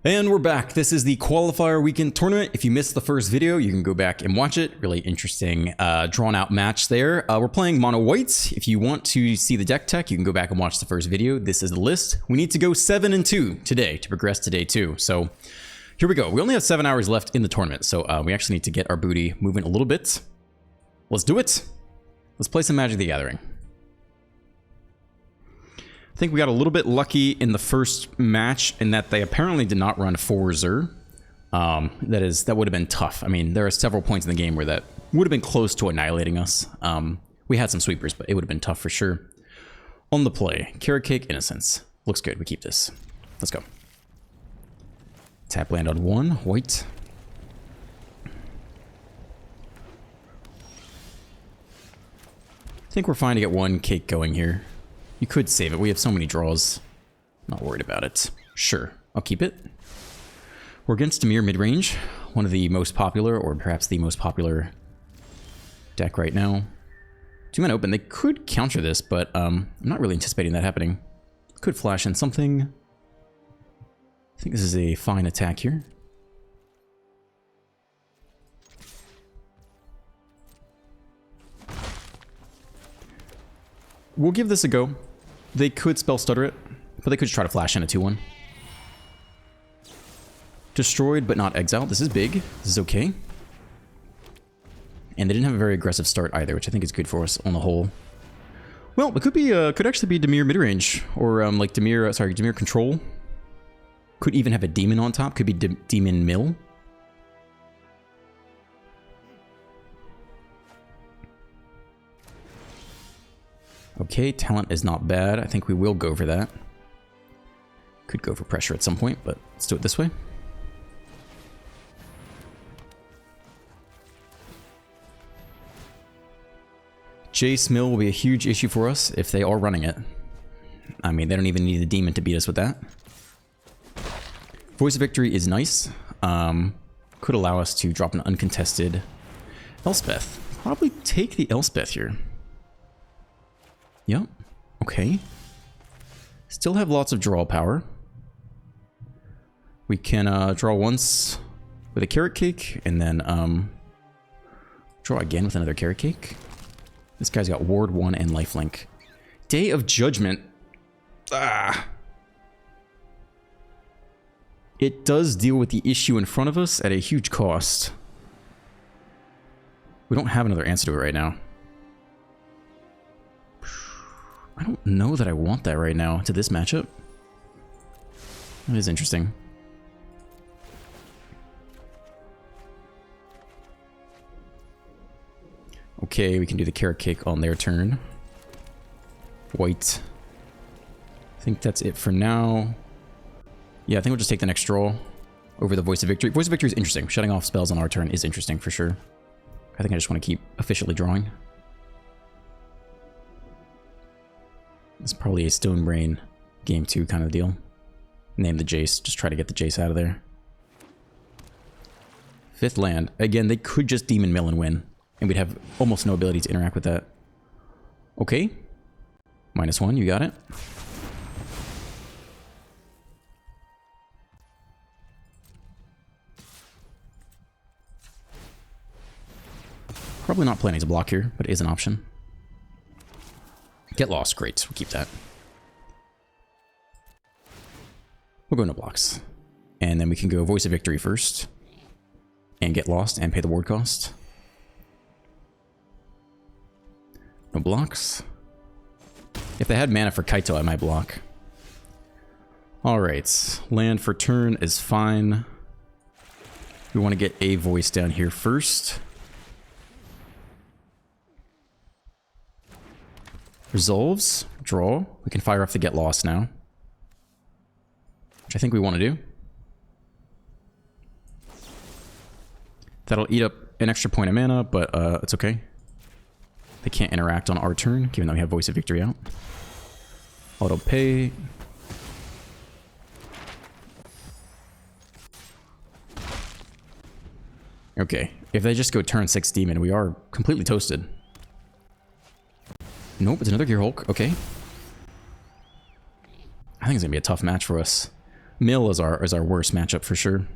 And we're back. This is the Qualifier Weekend Tournament. If you missed the first video, you can go back and watch it. Really interesting, drawn out match there. We're playing mono whites. If you want to see the deck tech, you can go back and watch the first video. This is the list. We need to go 7-2 today to progress to day 2. So here we go. We only have 7 hours left in the tournament, so we actually need to get our booty moving a little bit. Let's do it. Let's play some Magic the Gathering. I think we got a little bit lucky in the first match in that they apparently did not run 4-Zer. That would have been tough. I mean, there are several points in the game where that would have been close to annihilating us. We had some sweepers, but it would have been tough for sure. On the play, Carrot Cake, Innocence. Looks good. We keep this. Let's go. Tap land on 1, white. I think we're fine to get 1 cake going here. You could save it. We have so many draws. Not worried about it. Sure, I'll keep it. We're against Dimir midrange, one of the most popular, or perhaps the most popular deck right now. 2-mana open. They could counter this, but I'm not really anticipating that happening. Could flash in something. I think this is a fine attack here. We'll give this a go. They could spell stutter it, but they could just try to flash in a 2-1. Destroyed, but not exiled. This is big. This is okay. And they didn't have a very aggressive start either, which I think is good for us on the whole. Well, it could be, could actually be Dimir midrange, or like Dimir control. Could even have a demon on top. Could be demon mill. Okay, talent is not bad. I think we will go for that. Could go for pressure at some point, but let's do it this way. Jace Mill will be a huge issue for us if they are running it. I mean, they don't even need a demon to beat us with that. Voice of Victory is nice. Could allow us to drop an uncontested Elspeth. Probably take the Elspeth here. Yep. Okay. Still have lots of draw power. We can draw once with a Carrot Cake, and then draw again with another Carrot Cake. This guy's got Ward 1 and Lifelink. Day of Judgment. Ah. It does deal with the issue in front of us at a huge cost. We don't have another answer to it right now. I don't know that I want that right now to this matchup. That is interesting. Okay, we can do the Carrot Cake on their turn. White. I think that's it for now. Yeah, I think we'll just take the next draw over the Voice of Victory. Voice of Victory is interesting. Shutting off spells on our turn is interesting for sure. I think I just want to keep officially drawing. It's probably a Stone Brain game 2 kind of deal. Name the Jace. Just try to get the Jace out of there. 5th land. Again, they could just Demon Mill and win. And we'd have almost no ability to interact with that. Okay. -1, you got it. Probably not planning to block here, but it is an option. Get Lost, great. We'll keep that. We'll go into blocks. And then we can go Voice of Victory first. And Get Lost and pay the ward cost. No blocks. If they had mana for Kaito, I might block. Alright. Land for turn is fine. We want to get a voice down here first. Resolves, draw. We can fire off the Get Lost now, which I think we want to do. That'll eat up an extra point of mana, but it's okay. They can't interact on our turn, given that we have Voice of Victory out. Auto pay. Okay, if they just go turn 6 Demon, we are completely toasted. Nope, it's another Gear Hulk. Okay. I think it's going to be a tough match for us. Mill is our worst matchup for sure.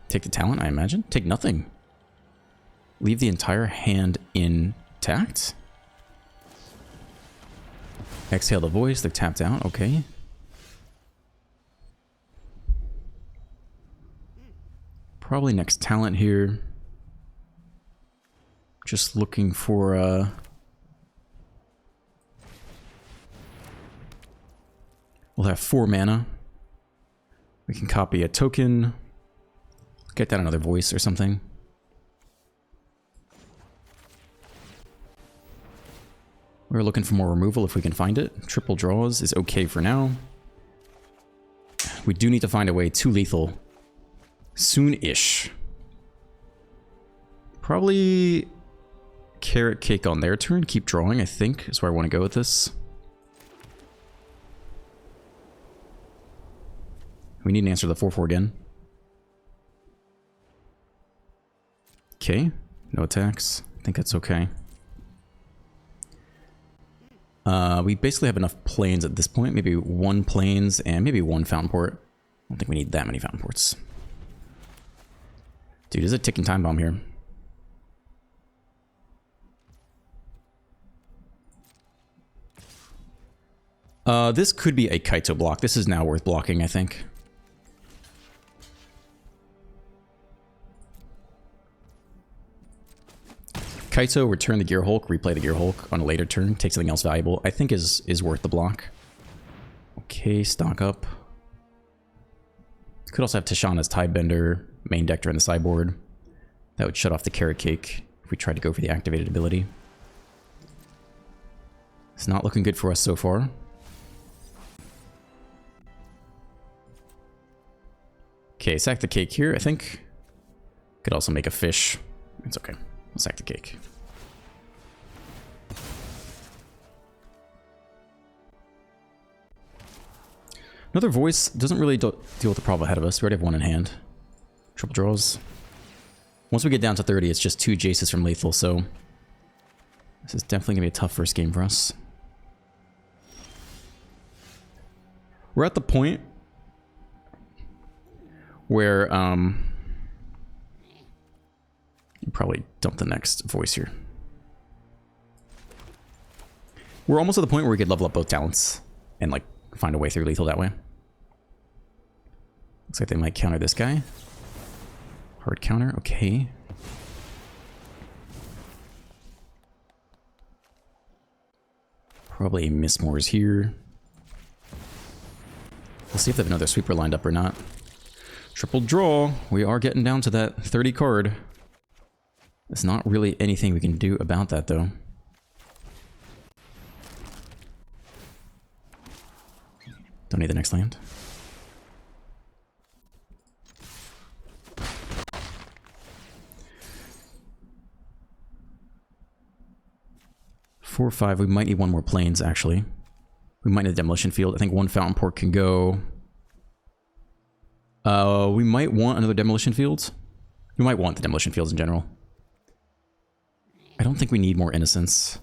Take the talent, I imagine. Take nothing. Leave the entire hand intact. Exhale the voice. They're tapped out. Okay. Probably next talent here. Just looking for we'll have 4 mana. We can copy a token. Get down another voice or something. We're looking for more removal if we can find it. Triple draws is okay for now. We do need to find a way to lethal soon-ish. Probably carrot cake on their turn. Keep drawing, I think, is where I want to go with this. We need an answer to the 4/4 again. Okay, no attacks. I think that's okay. We basically have enough planes at this point. Maybe 1 planes and maybe 1 fountain port. I don't think we need that many fountain ports. Dude, there's a ticking time bomb here. This could be a Kaito block. This is now worth blocking, I think. Kaito, return the Gear Hulk, replay the Gear Hulk on a later turn, take something else valuable, I think is worth the block. Okay, stock up. Could also have Tishana's Tidebender, main deck during the sideboard. That would shut off the carrot cake if we tried to go for the activated ability. It's not looking good for us so far. Okay, sack the cake here, I think. Could also make a fish. It's okay. We'll sack the cake. Another voice doesn't really deal with the problem ahead of us. We already have 1 in hand. Triple draws. Once we get down to 30, it's just 2 Jaces from lethal, so this is definitely going to be a tough first game for us. We're at the point where you probably dump the next voice here. We're almost at the point where we could level up both talents and like find a way through lethal that way. Looks like they might counter this guy. Hard counter, okay. Probably miss Moors here. We'll see if they have another sweeper lined up or not. Triple draw. We are getting down to that 30 card. There's not really anything we can do about that, though. Don't need the next land. Four or 5. We might need 1 more planes, actually. We might need a demolition field. I think 1 fountain port can go. We might want another demolition field. We might want the demolition fields in general. I don't think we need more innocence.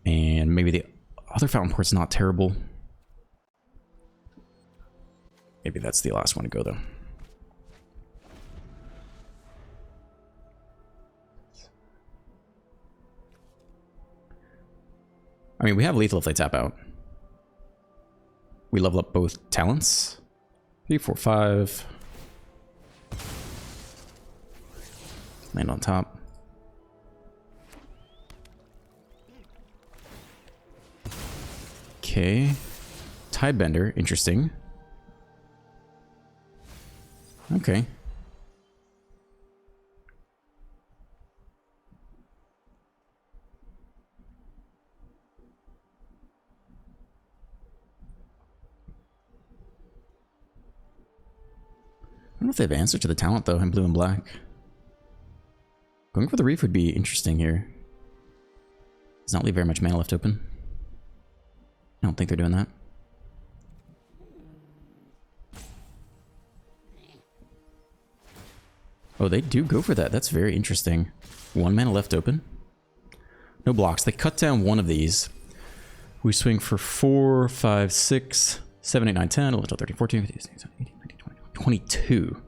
And maybe the other fountain port's not terrible. Maybe that's the last one to go, though. I mean, we have lethal if they tap out. We level up both talents. 3, 4, 5. Land on top. Okay. Tidebender, interesting. Okay. I don't know if they have answer to the talent, though, in blue and black. Going for the reef would be interesting here. Does not leave very much mana left open. I don't think they're doing that. Oh, they do go for that. That's very interesting. 1 mana left open. No blocks. They cut down 1 of these. We swing for 4, 5, 6, 7, 8, 9, 10, 11, 12, 13, 14, 15, 16, 17, 18, 19, 20, 22.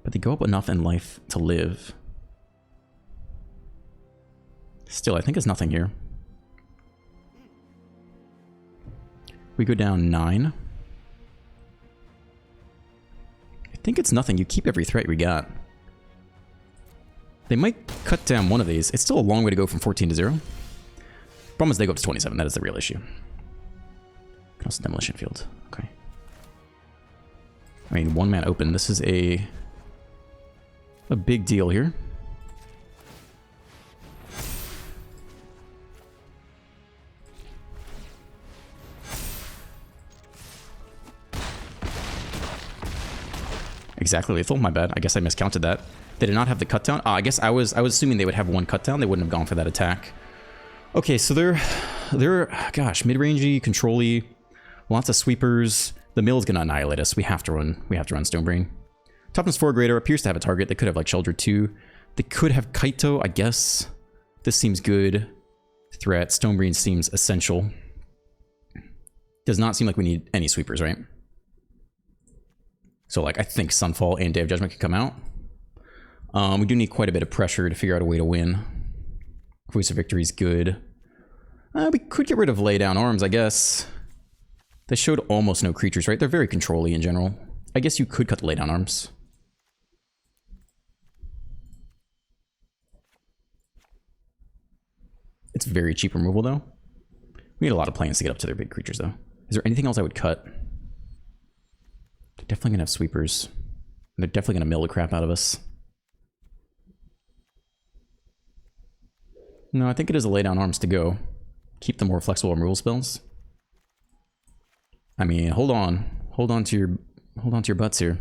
But they go up enough in life to live. Still, I think it's nothing here. We go down 9. I think it's nothing. You keep every threat we got. They might cut down one of these. It's still a long way to go from 14 to 0. Problem is they go up to 27. That is the real issue. Also demolition field. Okay. I mean, one man open. This is a big deal here. Exactly lethal. My bad. I guess I miscounted that. They did not have the cut down. I guess I was assuming they would have one cut down. They wouldn't have gone for that attack. Okay, so they're gosh, mid-rangey, control-y, lots of sweepers. The mill's gonna annihilate us. We have to run Stonebrain. Toughness 4 greater appears to have a target. They could have like Shelter 2. They could have Kaito, I guess. This seems good. Threat. Stonebrain seems essential. Does not seem like we need any sweepers, right? So like I think Sunfall and Day of Judgment can come out. We do need quite a bit of pressure to figure out a way to win. Voice of Victory is good. We could get rid of Lay Down Arms, I guess. They showed almost no creatures, right? They're very control-y in general. I guess you could cut the Lay Down Arms. It's very cheap removal, though. We need a lot of planes to get up to their big creatures, though. Is there anything else I would cut? They're definitely going to have sweepers. They're definitely going to mill the crap out of us. No, I think it is a Lay Down Arms to go. Keep the more flexible removal spells. I mean, hold on. Hold on to your butts here.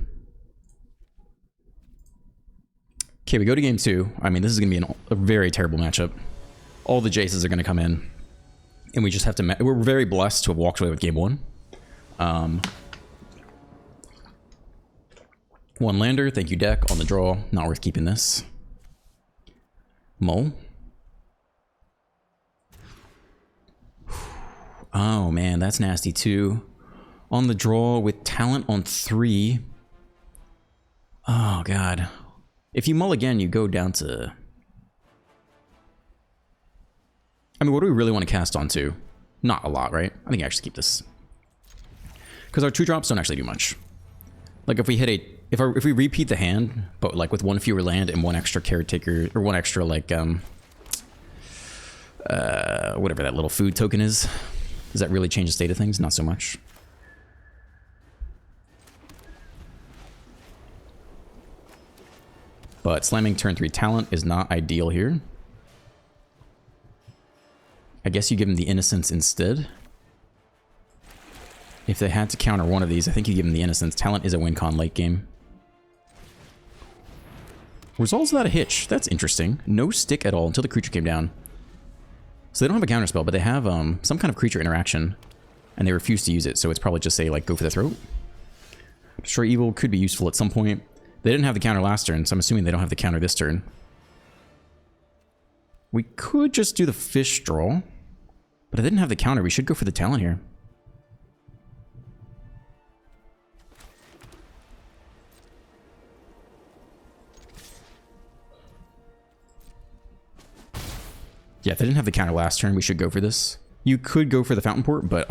Okay, we go to game 2. I mean, this is going to be a very terrible matchup. All the Jaces are going to come in. And we just have to... We're very blessed to have walked away with game 1. One lander. Thank you, deck. On the draw. Not worth keeping this. Mull. Oh, man. That's nasty, too. On the draw with talent on 3. Oh, God. If you mull again, you go down to... I mean, what do we really want to cast onto? Not a lot, right? I think I should keep this. Because our 2-drops don't actually do much. Like, if we hit a... If we repeat the hand, but, like, with 1 fewer land and 1 extra caretaker... Or 1 extra, like, whatever that little food token is. Does that really change the state of things? Not so much. But slamming turn 3 talent is not ideal here. I guess you give him the Innocence instead. If they had to counter one of these, I think you give him the Innocence. Talent is a win con late game. Results without a hitch. That's interesting. No stick at all until the creature came down. So they don't have a counter spell, but they have some kind of creature interaction. And they refuse to use it, so it's probably just say, like, go for the throat. Destroy Evil could be useful at some point. They didn't have the counter last turn, so I'm assuming they don't have the counter this turn. We could just do the fish draw. But I didn't have the counter. We should go for the talent here. Yeah, if they didn't have the counter last turn, we should go for this. You could go for the Fountain Port, but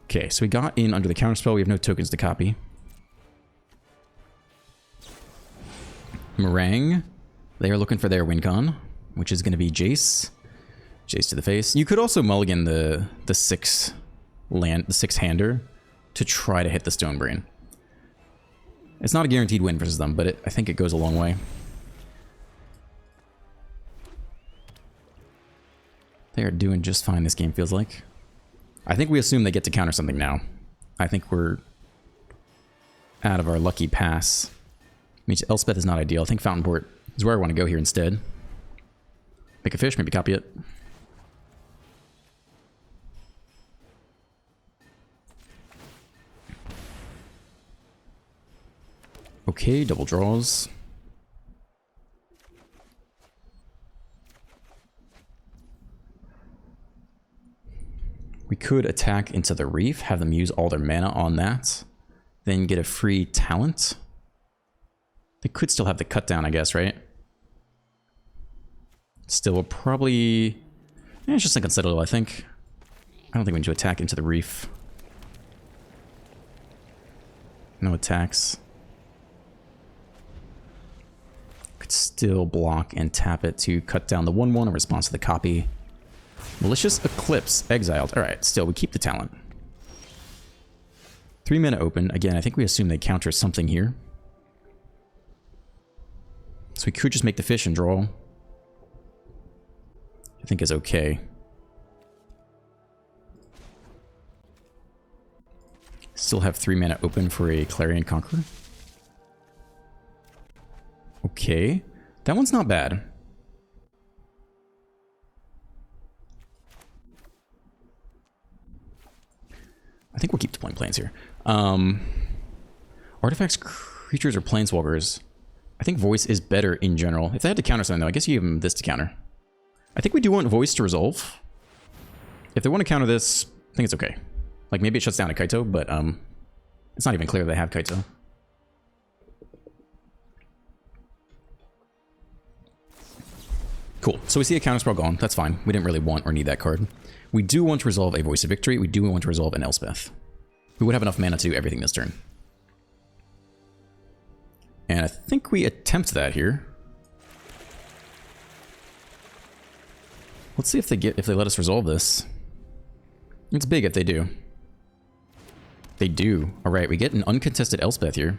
okay, so we got in under the counter spell. We have no tokens to copy. Meringue. They are looking for their win con, which is going to be Jace. Jace to the face. You could also mulligan the 6-hander to try to hit the Stonebrain. It's not a guaranteed win versus them, but I think it goes a long way. They are doing just fine, this game feels like. I think we assume they get to counter something now. I think we're out of our lucky pass. I mean, Elspeth is not ideal. I think Fountain Port is where I want to go here instead. Make a fish, maybe copy it. Okay, double draws. We could attack into the Reef, have them use all their mana on that, then get a free talent. They could still have the cut down, I guess, right? Still, we'll probably... it's just like Citadel, I think. I don't think we need to attack into the Reef. No attacks. Could still block and tap it to cut down the 1/1 in response to the copy. Malicious Eclipse, exiled. Alright, still, we keep the talent. 3 mana open. Again, I think we assume they counter something here. So we could just make the fish and draw. I think is okay. Still have 3 mana open for a Clarion Conqueror. Okay. That one's not bad. I think we'll keep deploying planes here. Artifacts, creatures, or planeswalkers. I think voice is better in general. If they had to counter something, though, I guess you give them this to counter. I think we do want voice to resolve. If they want to counter this, I think it's okay. Like, maybe it shuts down a Kaito, but it's not even clear they have Kaito. Cool. So we see a counterspell gone. That's fine. We didn't really want or need that card. We do want to resolve a Voice of Victory. We do want to resolve an Elspeth. We would have enough mana to do everything this turn. And I think we attempt that here. Let's see if they let us resolve this. It's big if they do. They do. Alright, we get an uncontested Elspeth here.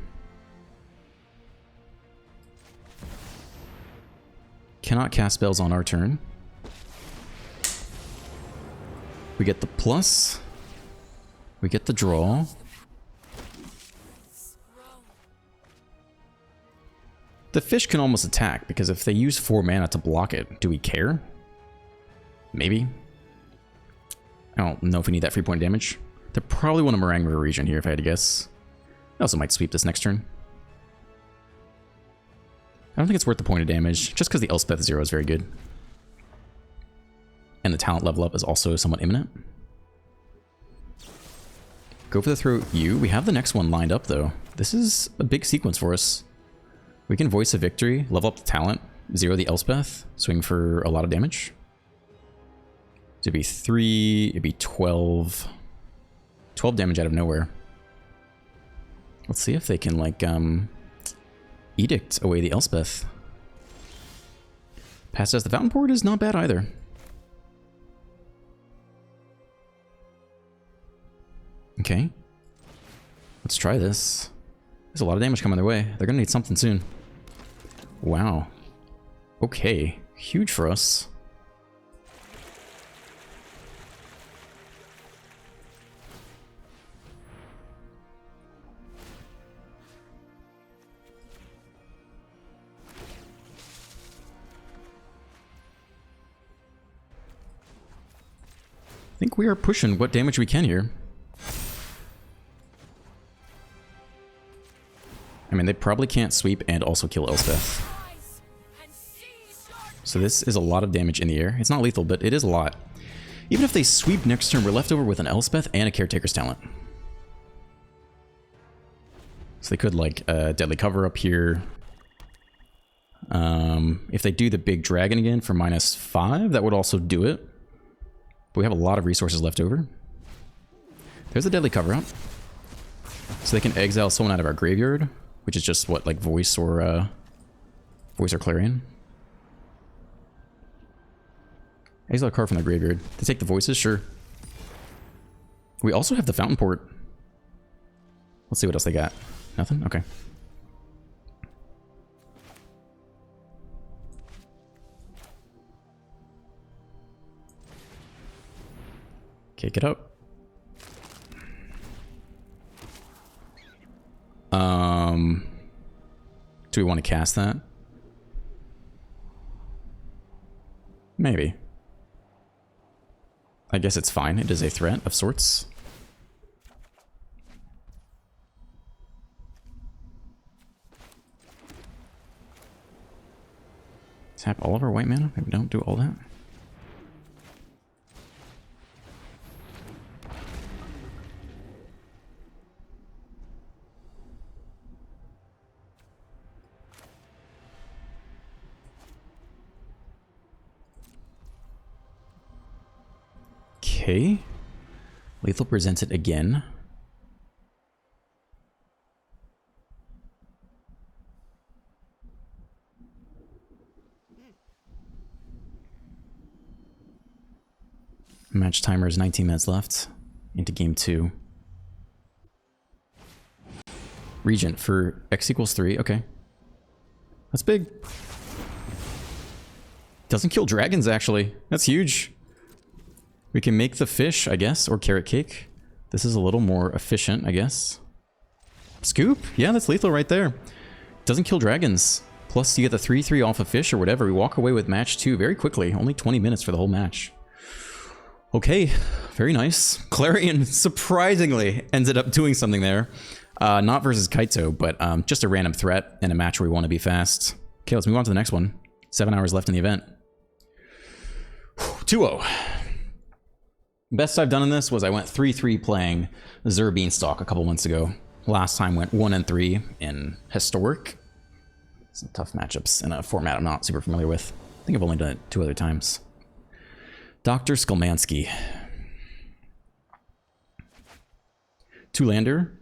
Cannot cast spells on our turn. We get the plus. We get the draw. The fish can almost attack, because if they use 4 mana to block it, do we care? Maybe. I don't know if we need that free point damage. They probably want a Meringue River region here, if I had to guess. I also might sweep this next turn. I don't think it's worth the point of damage, just because the Elspeth 0 is very good. And the talent level up is also somewhat imminent. Go for the throw U. We have the next one lined up, though. This is a big sequence for us. We can Voice of Victory, level up the talent, 0 the Elspeth, swing for a lot of damage. It'd be 3, it'd be 12. 12 damage out of nowhere. Let's see if they can, like, edict away the Elspeth. Pass as the Fountain Port is not bad either. Okay. Let's try this. There's a lot of damage coming their way. They're gonna need something soon. Wow. Okay. Huge for us. I think we are pushing what damage we can here. I mean, they probably can't sweep and also kill Elspeth. So this is a lot of damage in the air. It's not lethal, but it is a lot. Even if they sweep next turn, we're left over with an Elspeth and a Caretaker's Talent. So they could, like, Deadly Cover up here. If they do the big dragon again for -5, that would also do it. But we have a lot of resources left over. There's a Deadly Cover up. So they can exile someone out of our graveyard, which is just what, like Voice or Clarion. Exile a card from the graveyard. They take the Voices, sure. We also have the Fountain Port. Let's see what else they got. Nothing? Okay. Kick it up. Do we want to cast that? Maybe. I guess it's fine. It is a threat of sorts. Tap all of our white mana? Maybe don't do all that. Okay. Lethal presents it again. Match timer is 19 minutes left into game 2. Regent for X equals 3. Okay. That's big. Doesn't kill dragons, actually. That's huge. We can make the fish, I guess, or carrot cake. This is a little more efficient, I guess. Scoop? Yeah, that's lethal right there. Doesn't kill dragons. Plus, you get the 3/3 off a fish or whatever. We walk away with match 2 very quickly. Only 20 minutes for the whole match. Okay, very nice. Clarion surprisingly ended up doing something there. Not versus Kaito, but just a random threat in a match where we want to be fast. Okay, let's move on to the next one. 7 hours left in the event. 2-0. Best I've done in this was I went 3-3 playing Zur Beanstalk a couple months ago. Last time went 1-3 in Historic. Some tough matchups in a format I'm not super familiar with. I think I've only done it 2 other times. Dr. Skolmansky. 2-lander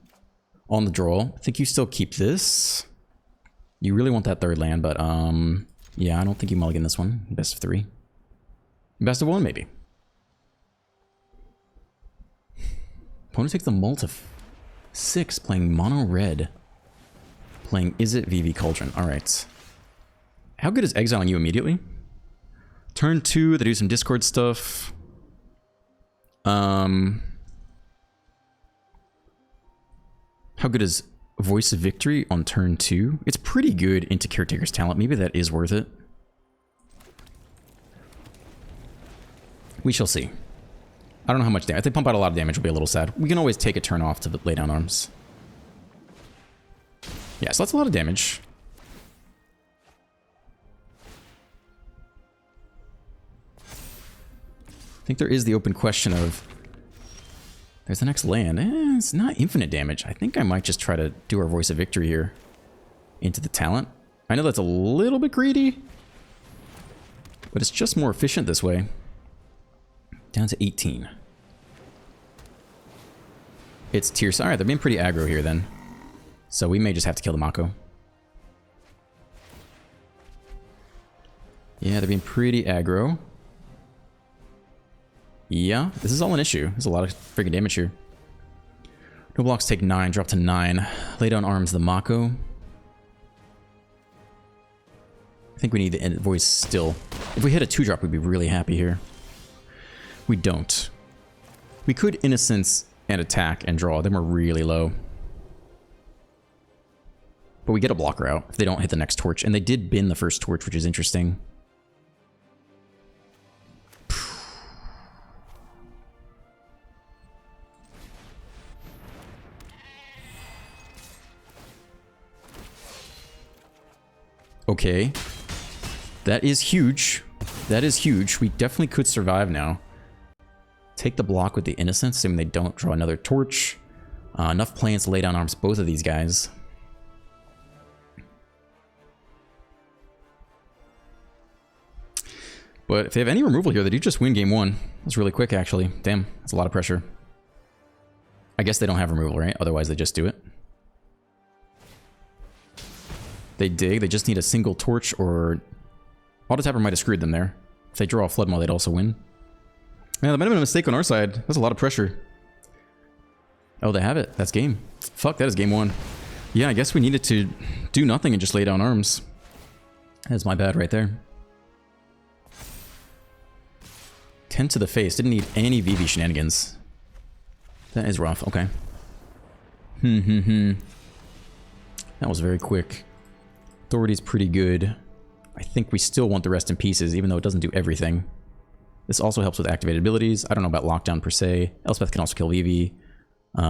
on the draw. I think you still keep this. You really want that 3rd land, but yeah, I don't think you mulligan this one. Best of 3. Best of 1, maybe. Opponent takes the mult of 6, playing mono red. Playing Is It VV Cauldron. Alright. How good is exiling you immediately? Turn 2, they do some Discord stuff. How good is Voice of Victory on turn 2? It's pretty good into Caretaker's Talent. Maybe that is worth it. We shall see. I don't know how much damage. If they pump out a lot of damage, it'll be a little sad. We can always take a turn off to lay down arms. Yeah, so that's a lot of damage. I think there is the open question of... There's the next land. It's not infinite damage. I think I might just try to do our Voice of Victory here into the talent. I know that's a little bit greedy, but it's just more efficient this way. Down to 18. It's tier... Alright, they're being pretty aggro here then. So we may just have to kill the Mako. Yeah, they're being pretty aggro. Yeah, this is all an issue. There's a lot of freaking damage here. No blocks take 9, drop to 9. Lay down arms the Mako. I think we need the end voice still. If we hit a 2-drop, we'd be really happy here. We don't. We could Innocence and attack and draw. Then we're really low. But we get a blocker out if they don't hit the next torch. And they did bin the first torch, which is interesting. Okay. That is huge. That is huge. We definitely could survive now. Take the block with the Innocence, assuming they don't draw another torch. Enough plans to lay down arms both of these guys. But if they have any removal here, they do just win game 1. That's really quick, actually. Damn, that's a lot of pressure. I guess they don't have removal, right? Otherwise, they just do it. They dig. They just need a single torch, or... Auto Tapper might have screwed them there. If they draw a Flood Maul, they'd also win. Yeah, that might have been a mistake on our side. That's a lot of pressure. Oh, they have it. That's game. Fuck, that is game 1. Yeah, I guess we needed to do nothing and just lay down arms. That's my bad right there. 10 to the face. Didn't need any VV shenanigans. That is rough. Okay. That was very quick. Authority's pretty good. I think we still want the Rest in Pieces, even though it doesn't do everything. This also helps with activated abilities. I don't know about Lockdown per se. Elspeth can also kill VV.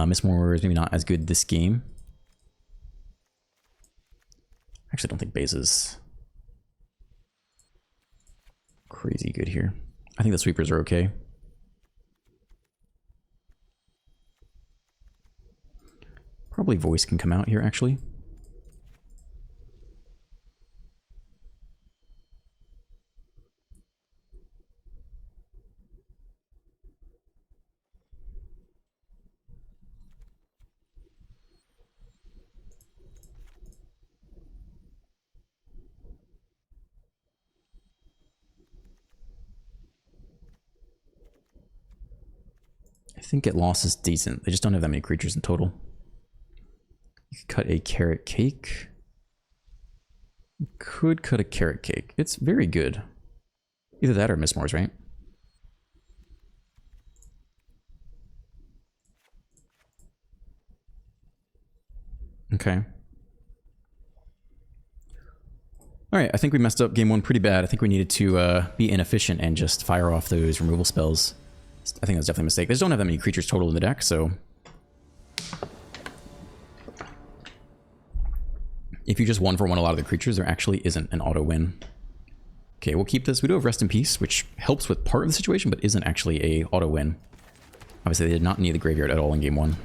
Miss Moore is maybe not as good this game. I actually don't think base is crazy good here. I think the sweepers are okay. Probably voice can come out here, actually. I think Get Lost is decent. They just don't have that many creatures in total. You could cut a carrot cake. You could cut a carrot cake. It's very good. Either that or Miss Mars, right? Okay. Alright, I think we messed up game one pretty bad. I think we needed to be inefficient and just fire off those removal spells. I think that's definitely a mistake. They just don't have that many creatures total in the deck, so... If you just 1-for-1 a lot of the creatures, there actually isn't an auto win. Okay, we'll keep this. We do have Rest in Peace, which helps with part of the situation, but isn't actually a auto win. Obviously, they did not need the graveyard at all in game one.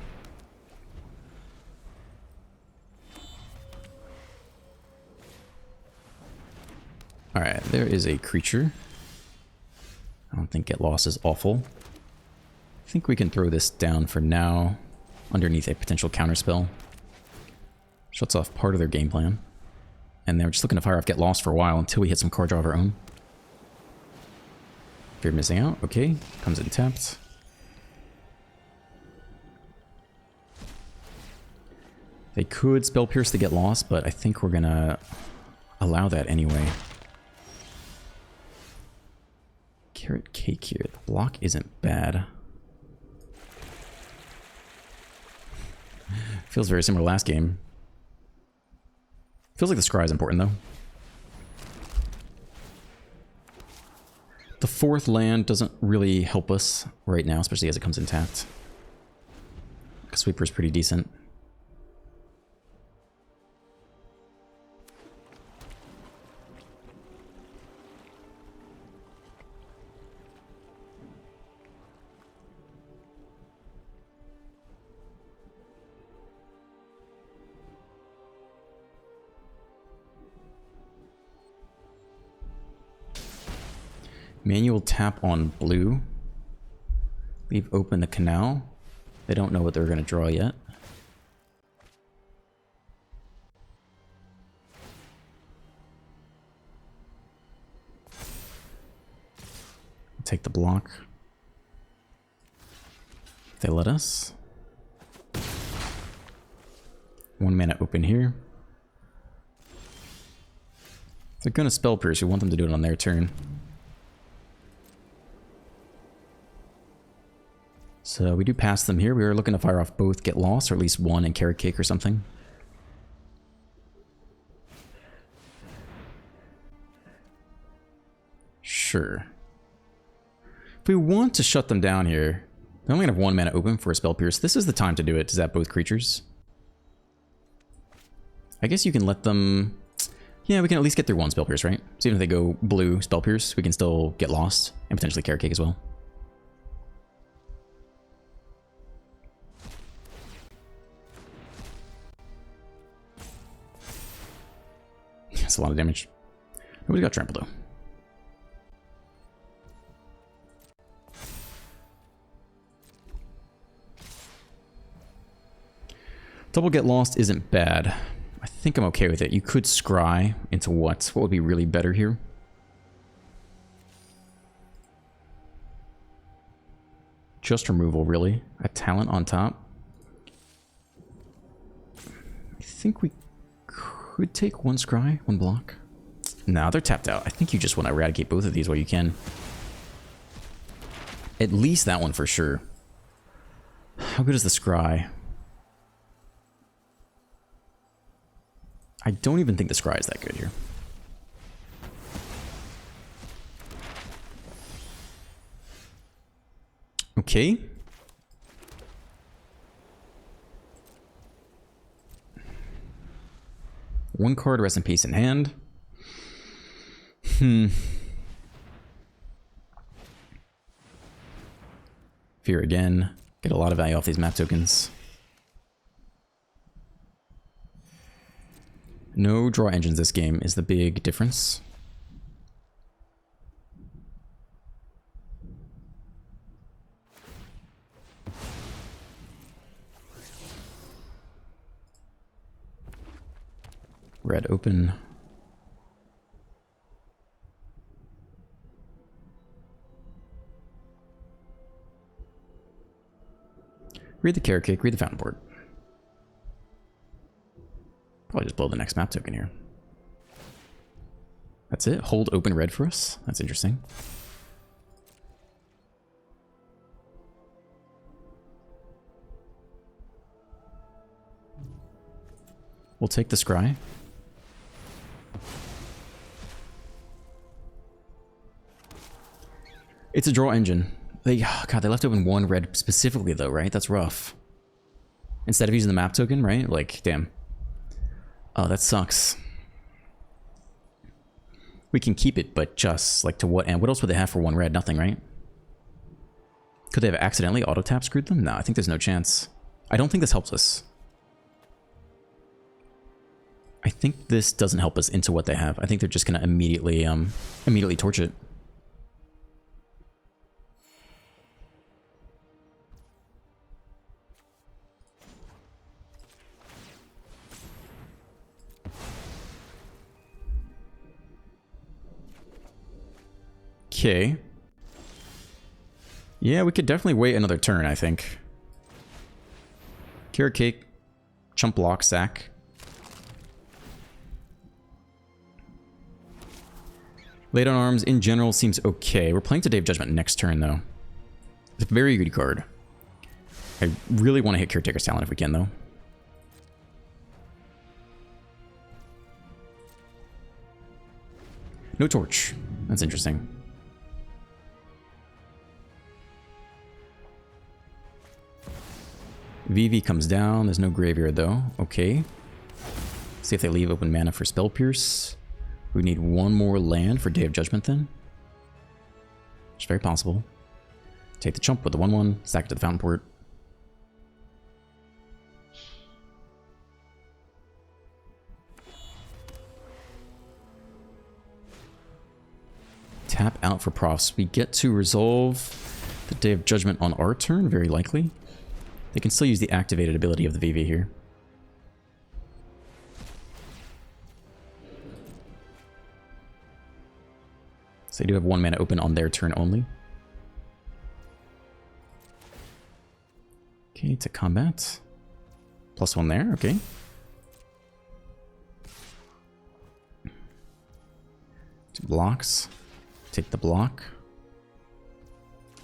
Alright, there is a creature. I don't think Get Lost is awful. I think we can throw this down for now, underneath a potential counterspell. Shuts off part of their game plan. And they were just looking to fire off Get Lost for a while until we hit some card draw of our own. Fear missing out, okay. Comes in tapped. They could Spell Pierce to Get Lost, but I think we're gonna allow that anyway. Carrot Cake here. The block isn't bad. Feels very similar to last game. Feels like the scry is important though. The fourth land doesn't really help us right now, especially as it comes in tapped. Sweeper is pretty decent. Manual tap on blue. Leave open the canal. They don't know what they're going to draw yet. Take the block. If they let us. 1 mana open here. If they're going to Spell Pierce, we want them to do it on their turn. So we do pass them here. We were looking to fire off both Get Lost, or at least one and Carrot Cake or something. Sure. If we want to shut them down here, they're only going to have 1 mana open for a Spell Pierce. This is the time to do it, to zap both creatures. I guess you can let them... Yeah, we can at least get through one Spell Pierce, right? So even if they go blue Spell Pierce, we can still Get Lost, and potentially Carrot Cake as well. That's a lot of damage. Nobody got trampled though. Double Get Lost isn't bad. I think I'm okay with it. You could scry into what? What would be really better here? Just removal, really. A talent on top. I think we could take one scry, one block. No, they're tapped out. I think you just want to eradicate both of these while you can. At least that one for sure. How good is the scry? I don't even think the scry is that good here. Okay. One card, Rest in Peace in hand. Fear again. Get a lot of value off these map tokens. No draw engines this game is the big difference. Red open. Read the carrot cake, read the fountain port. Probably just blow the next map token here. That's it. Hold open red for us. That's interesting. We'll take the scry. It's a draw engine. God, they left open one red specifically though, right? That's rough. Instead of using the map token, right? Like, damn. Oh, that sucks. We can keep it, but just, like, to what end? What else would they have for one red? Nothing, right? Could they have accidentally auto-tap screwed them? No, I think there's no chance. I don't think this helps us. I think this doesn't help us into what they have. I think they're just gonna immediately torch it. Okay. Yeah, we could definitely wait another turn, I think. Carrot cake, chump block, sack. Late on arms in general seems okay. We're playing to Day of Judgment next turn though. It's a very good card. I really want to hit Caretaker's Talent if we can though. No torch. That's interesting. VV comes down. There's no graveyard though. Okay. See if they leave open mana for Spell Pierce. We need one more land for Day of Judgment then. It's very possible. Take the chump with the 1/1, stack it to the fountain port. Tap out for profs. We get to resolve the Day of Judgment on our turn, very likely. They can still use the activated ability of the VV here. So they do have one mana open on their turn only. Okay, to combat. +1 there, okay. Two blocks. Take the block.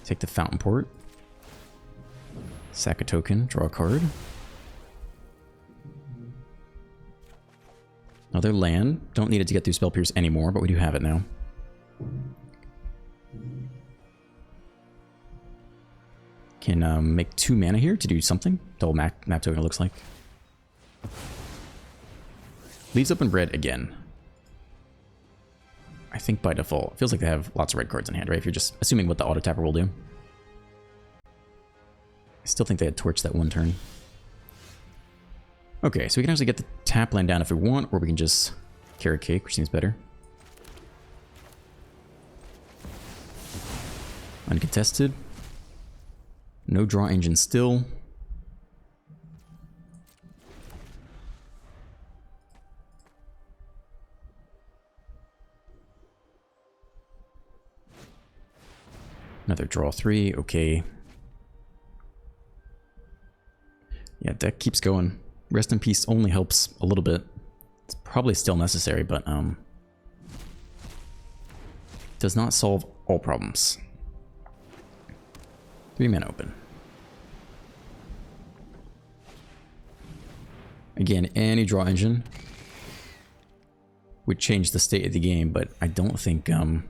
Take the fountain port. Sack a token, draw a card. Another land. Don't need it to get through Spell Pierce anymore, but we do have it now. Can make 2 mana here to do something. Double map token, it looks like. Leaves open red again. I think by default. It feels like they have lots of red cards in hand, right? If you're just assuming what the auto tapper will do. I still think they had torched that one turn. Okay, so we can actually get the tap land down if we want, or we can just carrot cake, which seems better. Uncontested. No draw engine still. Another draw 3, okay. Yeah, deck keeps going. Rest in Peace only helps a little bit. It's probably still necessary, but does not solve all problems. 3 mana open. Again, any draw engine would change the state of the game, but I don't think the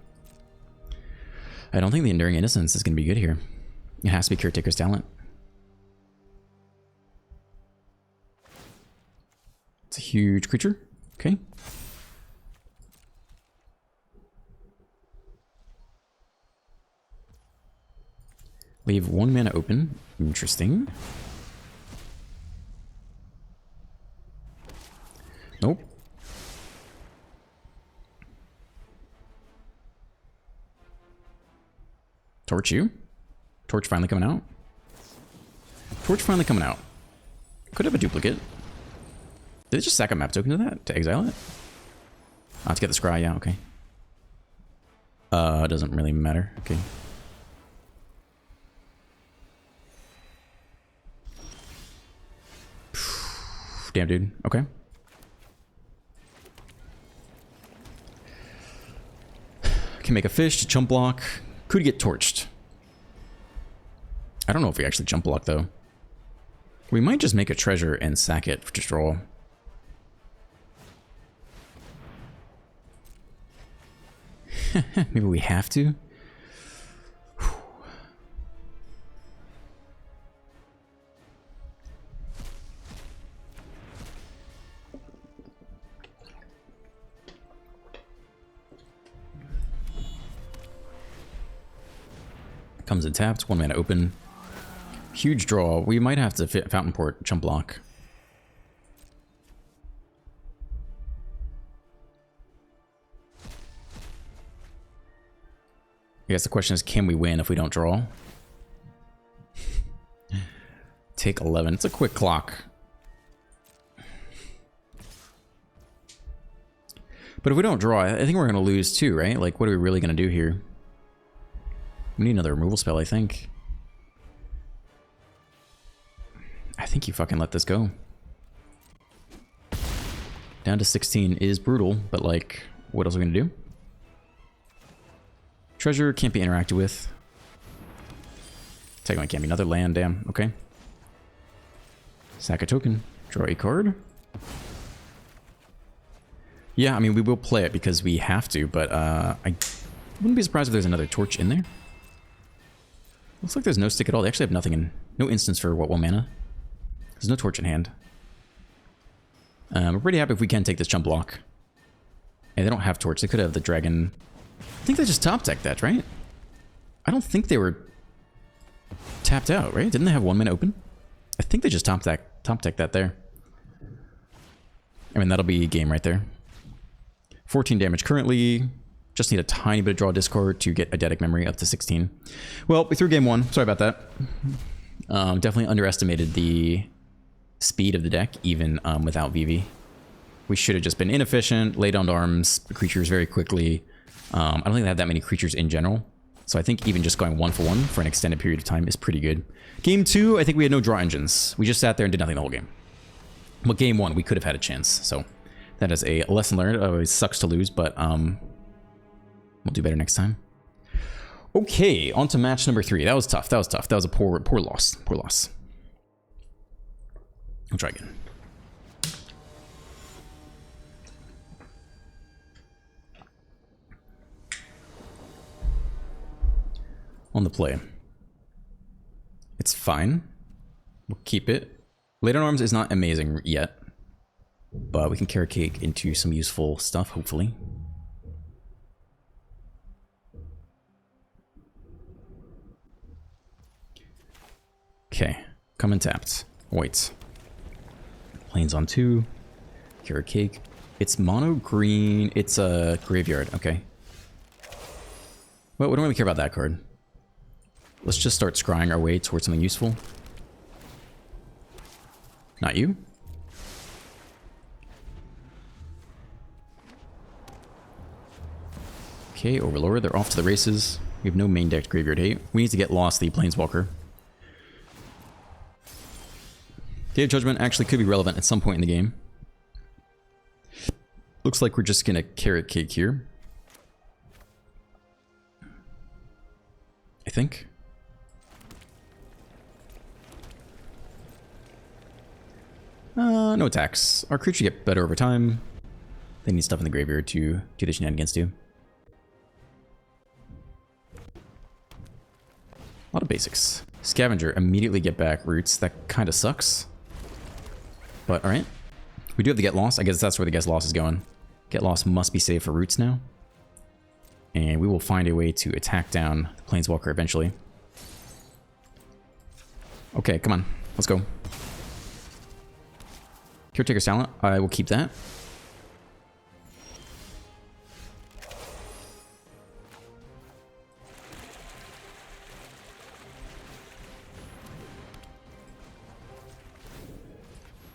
Enduring Innocence is going to be good here. It has to be Caretaker's Talent. It's a huge creature. Okay. Leave 1 mana open. Interesting. Nope. Torch you. Torch finally coming out. Torch finally coming out. Could have a duplicate. Did they just sack a map token to that? To exile it? Oh, to get the scry, yeah, okay. Doesn't really matter. Okay. Damn, dude. Okay. Can make a fish to chump block. Could get torched. I don't know if we actually jump block, though. We might just make a treasure and sack it to draw. Maybe we have to. Comes in tapped, 1 mana open. Huge draw. We might have to fit Fountain Port, chump block. I guess the question is, can we win if we don't draw? Take 11. It's a quick clock. But if we don't draw, I think we're going to lose too, right? Like, what are we really going to do here? We need another removal spell, I think. I think you fucking let this go. Down to 16 is brutal, but like, what else are we gonna do? Treasure can't be interacted with. Take one can't be another land, damn. Okay. Sack a token. Draw a card. Yeah, I mean, we will play it because we have to, but I wouldn't be surprised if there's another torch in there. Looks like there's no stick at all. They actually have nothing in... No instance for, what, 1 mana? There's no torch in hand. We're pretty happy if we can take this jump block. And they don't have torch. They could have the dragon... I think they just top decked that, right? I don't think they were tapped out, right? Didn't they have 1 mana open? I think they just top decked that there. I mean, that'll be game right there. 14 damage currently. Just need a tiny bit of draw discard to get Eidetic Memory up to 16. Well, we threw game 1. Sorry about that. Definitely underestimated the speed of the deck, even without VV. We should have just been inefficient, laid on arms creatures very quickly. I don't think they have that many creatures in general. So I think even just going 1 for 1 for an extended period of time is pretty good. Game 2, I think we had no draw engines. We just sat there and did nothing the whole game. But game 1, we could have had a chance. So that is a lesson learned. It always sucks to lose, but we'll do better next time. Okay, on to match number 3. That was tough. That was tough. That was a poor loss. Poor loss. I'll try again. On the play. It's fine. We'll keep it. Laid on Arms is not amazing yet, but we can carrot cake into some useful stuff, hopefully. Okay, come and tapped. Wait. Plains on 2. Carrot cake. It's mono green. It's a graveyard. Okay. Well, we don't really care about that card. Let's just start scrying our way towards something useful. Not you. Okay, Overlord. They're off to the races. We have no main decked graveyard hate. We need to get Lost the Planeswalker. Day of Judgment actually could be relevant at some point in the game. Looks like we're just gonna carrot cake here. I think. No attacks. Our creatures get better over time. They need stuff in the graveyard to do the shenanigans too. A lot of basics. Scavenger, immediately get back roots. That kind of sucks. But alright. We do have the Get Lost. I guess that's where the Get Lost is going. Get Lost must be saved for roots now. And we will find a way to attack down the Planeswalker eventually. Okay, come on. Let's go. Caretaker's Talent. I will keep that.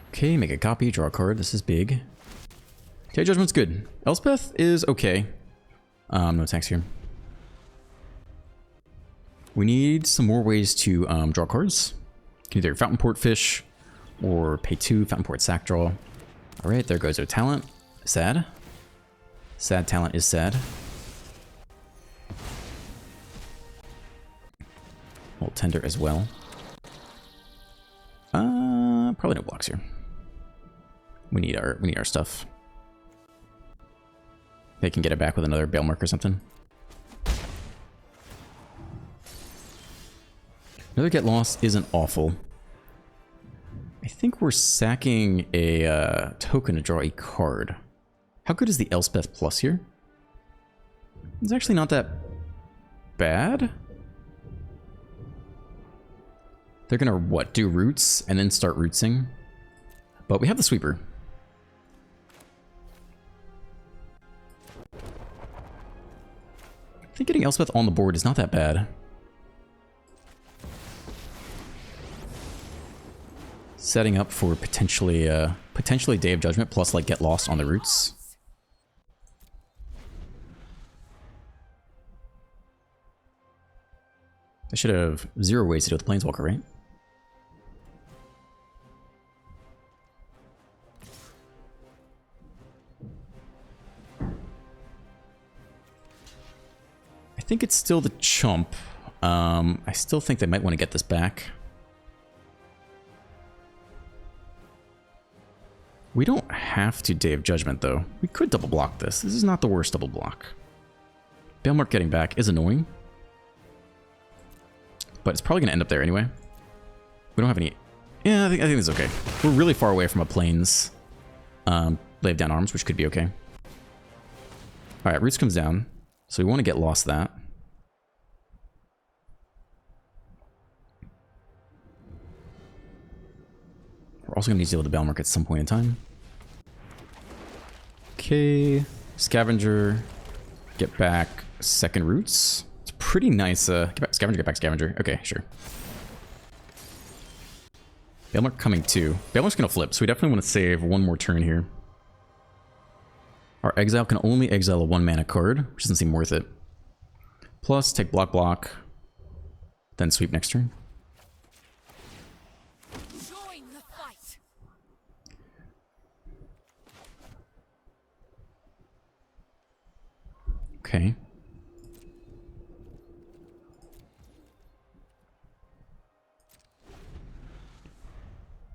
Okay, make a copy, draw a card. This is big. Okay, Judgment's good. Elspeth is okay. No attacks here. We need some more ways to draw cards. Can either Fountain Port Fish or pay 2, Fountain Port, sack draw. Alright, there goes our talent. Sad. Sad talent is sad. We'll tender as well. Probably no blocks here. We need our stuff. They can get it back with another Balemark or something. Another get lost isn't awful. I think we're sacking a token to draw a card. How good is the Elspeth Plus here? It's actually not that bad. They're gonna, what, do roots and then start rootsing? But we have the sweeper. I think getting Elspeth on the board is not that bad. Setting up for potentially Day of Judgment plus like get lost on the roots. I should have 0 ways to deal with the Planeswalker, right? I think it's still the chump. I still think they might want to get this back. We don't have to Day of Judgment, though. We could double block this. This is not the worst double block. Balemark getting back is annoying. But it's probably going to end up there anyway. We don't have any... Yeah, I think it's okay. We're really far away from a Plains Lay Down Arms, which could be okay. Alright, Roots comes down. So we want to get lost that. We're also going to need to deal with the Balemark at some point in time. Okay. Scavenger. Get back second Roots. It's pretty nice. Get back Scavenger, get back Scavenger. Okay, sure. Balemark coming too. Balemark's going to flip, so we definitely want to save one more turn here. Our exile can only exile a 1-mana card, which doesn't seem worth it. Plus, take block, then sweep next turn. Okay.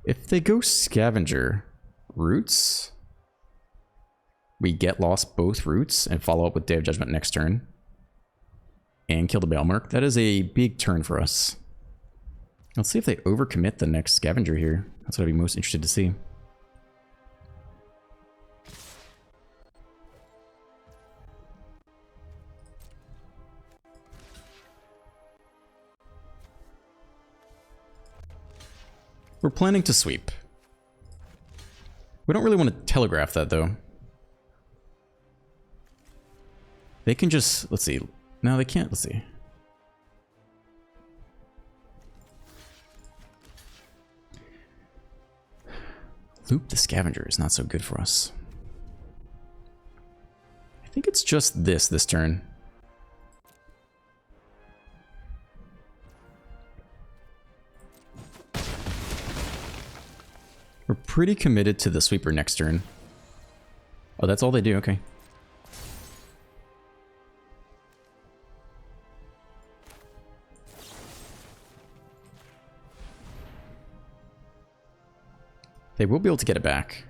If they go Scavenger, Roots, we get lost both Roots and follow up with Day of Judgment next turn. And kill the Balemark. That is a big turn for us. Let's see if they overcommit the next Scavenger here. That's what I'd be most interested to see. We're planning to sweep. We don't really want to telegraph that, though. They can just... Let's see. No, they can't. Let's see. Loop the Scavenger is not so good for us. I think it's just this turn. We're pretty committed to the sweeper next turn. Oh, that's all they do? Okay. They will be able to get it back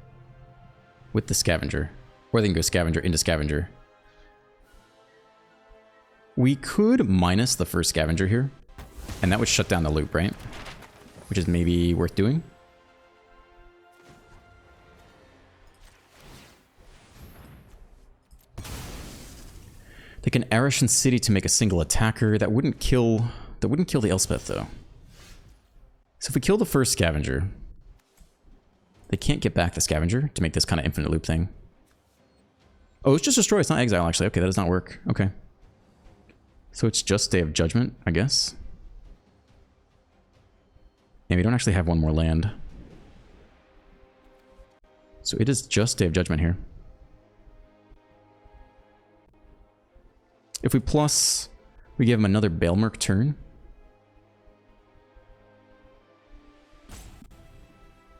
with the Scavenger. Or they can go Scavenger into Scavenger. We could minus the first Scavenger here. And that would shut down the loop, right? Which is maybe worth doing. They can Arishan City to make a single attacker. That wouldn't kill the Elspeth, though. So if we kill the first Scavenger... They can't get back the Scavenger to make this kind of infinite loop thing. Oh, it's just destroy. It's not exile, actually. Okay, that does not work. Okay. So it's just Day of Judgment, I guess. And we don't actually have one more land. So it is just Day of Judgment here. If we plus, we give him another Balemark turn.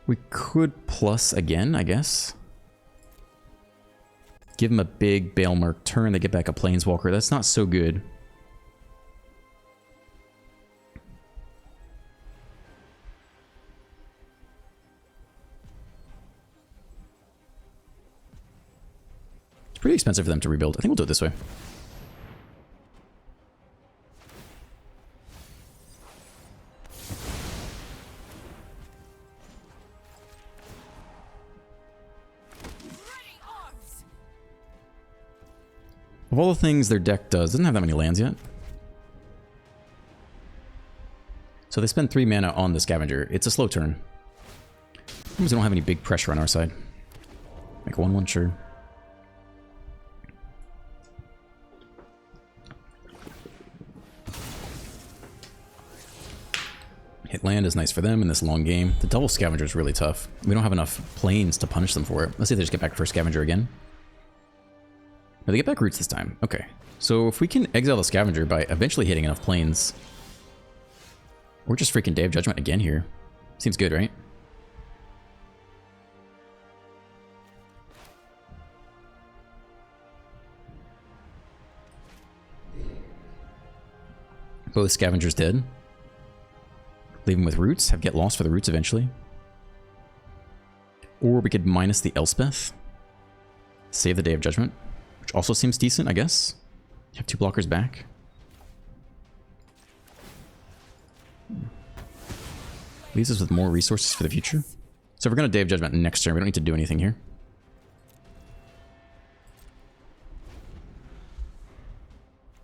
We could plus again, I guess. Give them a big Bailmark turn. They get back a Planeswalker. That's not so good. It's pretty expensive for them to rebuild. I think we'll do it this way. Of all the things their deck doesn't have that many lands yet. So they spend 3 mana on the Scavenger. It's a slow turn. We don't have any big pressure on our side. Make a 1/1, sure. Hit land is nice for them in this long game. The double Scavenger is really tough. We don't have enough planes to punish them for it. Let's see if they just get back first Scavenger again. No, they get back roots this time. Okay. So if we can exile the Scavenger by eventually hitting enough planes, or just freaking Day of Judgment again here. Seems good, right? Both Scavengers dead. Leave him with roots. Have get lost for the roots eventually. Or we could minus the Elspeth. Save the Day of Judgment. Which also seems decent, I guess. You have 2 blockers back. Leaves us with more resources for the future. So if we're going to Day of Judgment next turn, we don't need to do anything here.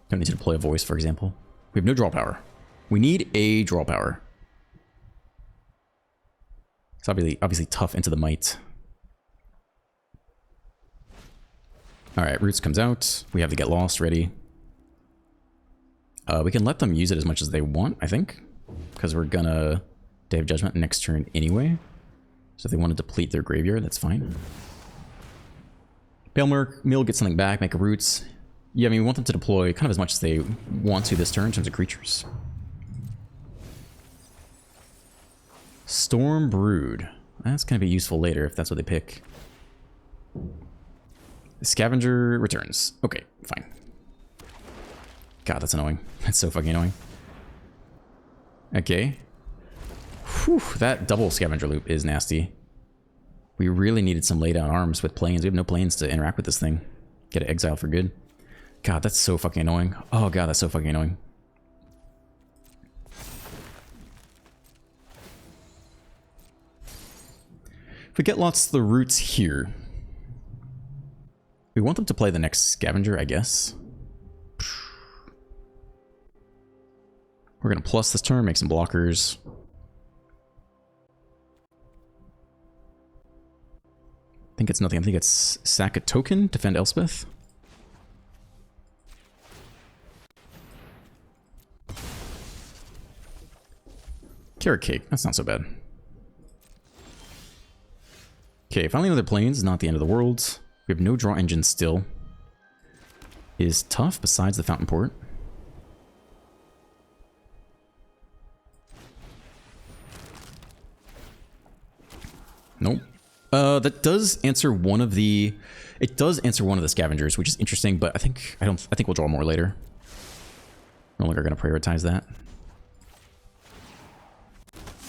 Don't need to deploy a voice, for example. We have no draw power. We need a draw power. It's obviously tough into the might. Alright, Roots comes out. We have to get lost ready. We can let them use it as much as they want, I think. Because we're gonna Day of Judgment next turn anyway. So if they want to deplete their graveyard, that's fine. Bailmark, Mill, get something back, make a Roots. Yeah, I mean, we want them to deploy kind of as much as they want to this turn in terms of creatures. Storm Brood. That's going to be useful later if that's what they pick. Scavenger returns. Okay, fine. God, that's annoying. That's so fucking annoying. Okay. Whew, that double Scavenger loop is nasty. We really needed some laydown arms with planes. We have no planes to interact with this thing. Get it exiled for good. God, that's so fucking annoying. Oh god, that's so fucking annoying. If we get lots of the roots here, we want them to play the next Scavenger, I guess. We're going to plus this turn, make some blockers. I think it's nothing. I think it's sack a token, defend Elspeth. Carrot cake, that's not so bad. Okay, finally another planes, not the end of the world. We have no draw engine still. Is tough besides the Fountain Port. Nope. That does answer one of the... It does answer one of the Scavengers, which is interesting, but I think we'll draw more later. No longer going to prioritize that.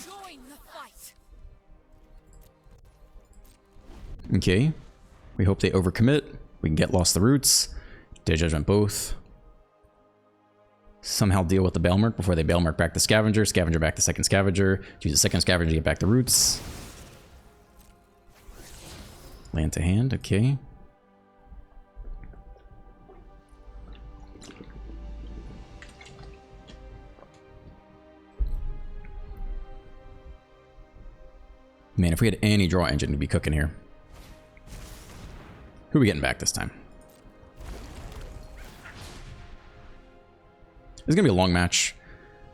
Join the fight. Okay. We hope they overcommit. We can get Lost the Roots. Day of Judgment both. Somehow deal with the Bailmark before they Bailmark back the Scavenger. Scavenger back the second Scavenger. Use the second Scavenger to get back the Roots. Land to hand, okay. Man, if we had any draw engine, we'd be cooking here. Who are we getting back this time? It's gonna be a long match.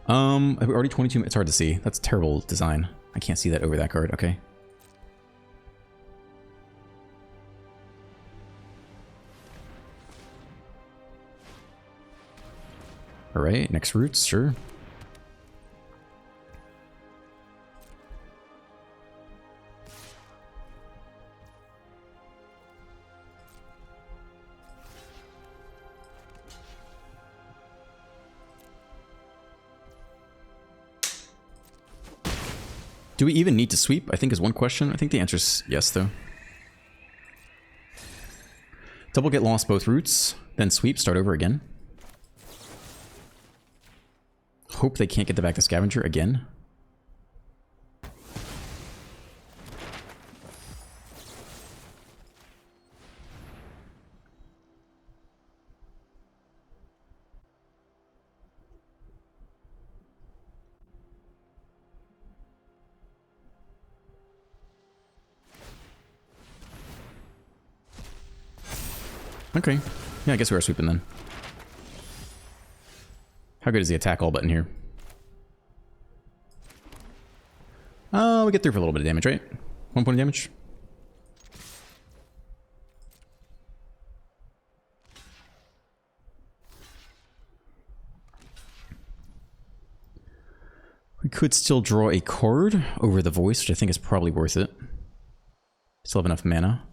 Already 22, it's hard to see. That's terrible design. I can't see that over that card, okay. Alright, next Roots, sure. Do we even need to sweep? I think is one question. I think the answer is yes, though. Double get lost both routes, then sweep, start over again. Hope they can't get the back to Scavenger again. Okay. Yeah, I guess we are sweeping then. How good is the attack all button here? Oh, we get through for a little bit of damage, right? 1 point of damage. We could still draw a card over the voice, which I think is probably worth it. Still have enough mana.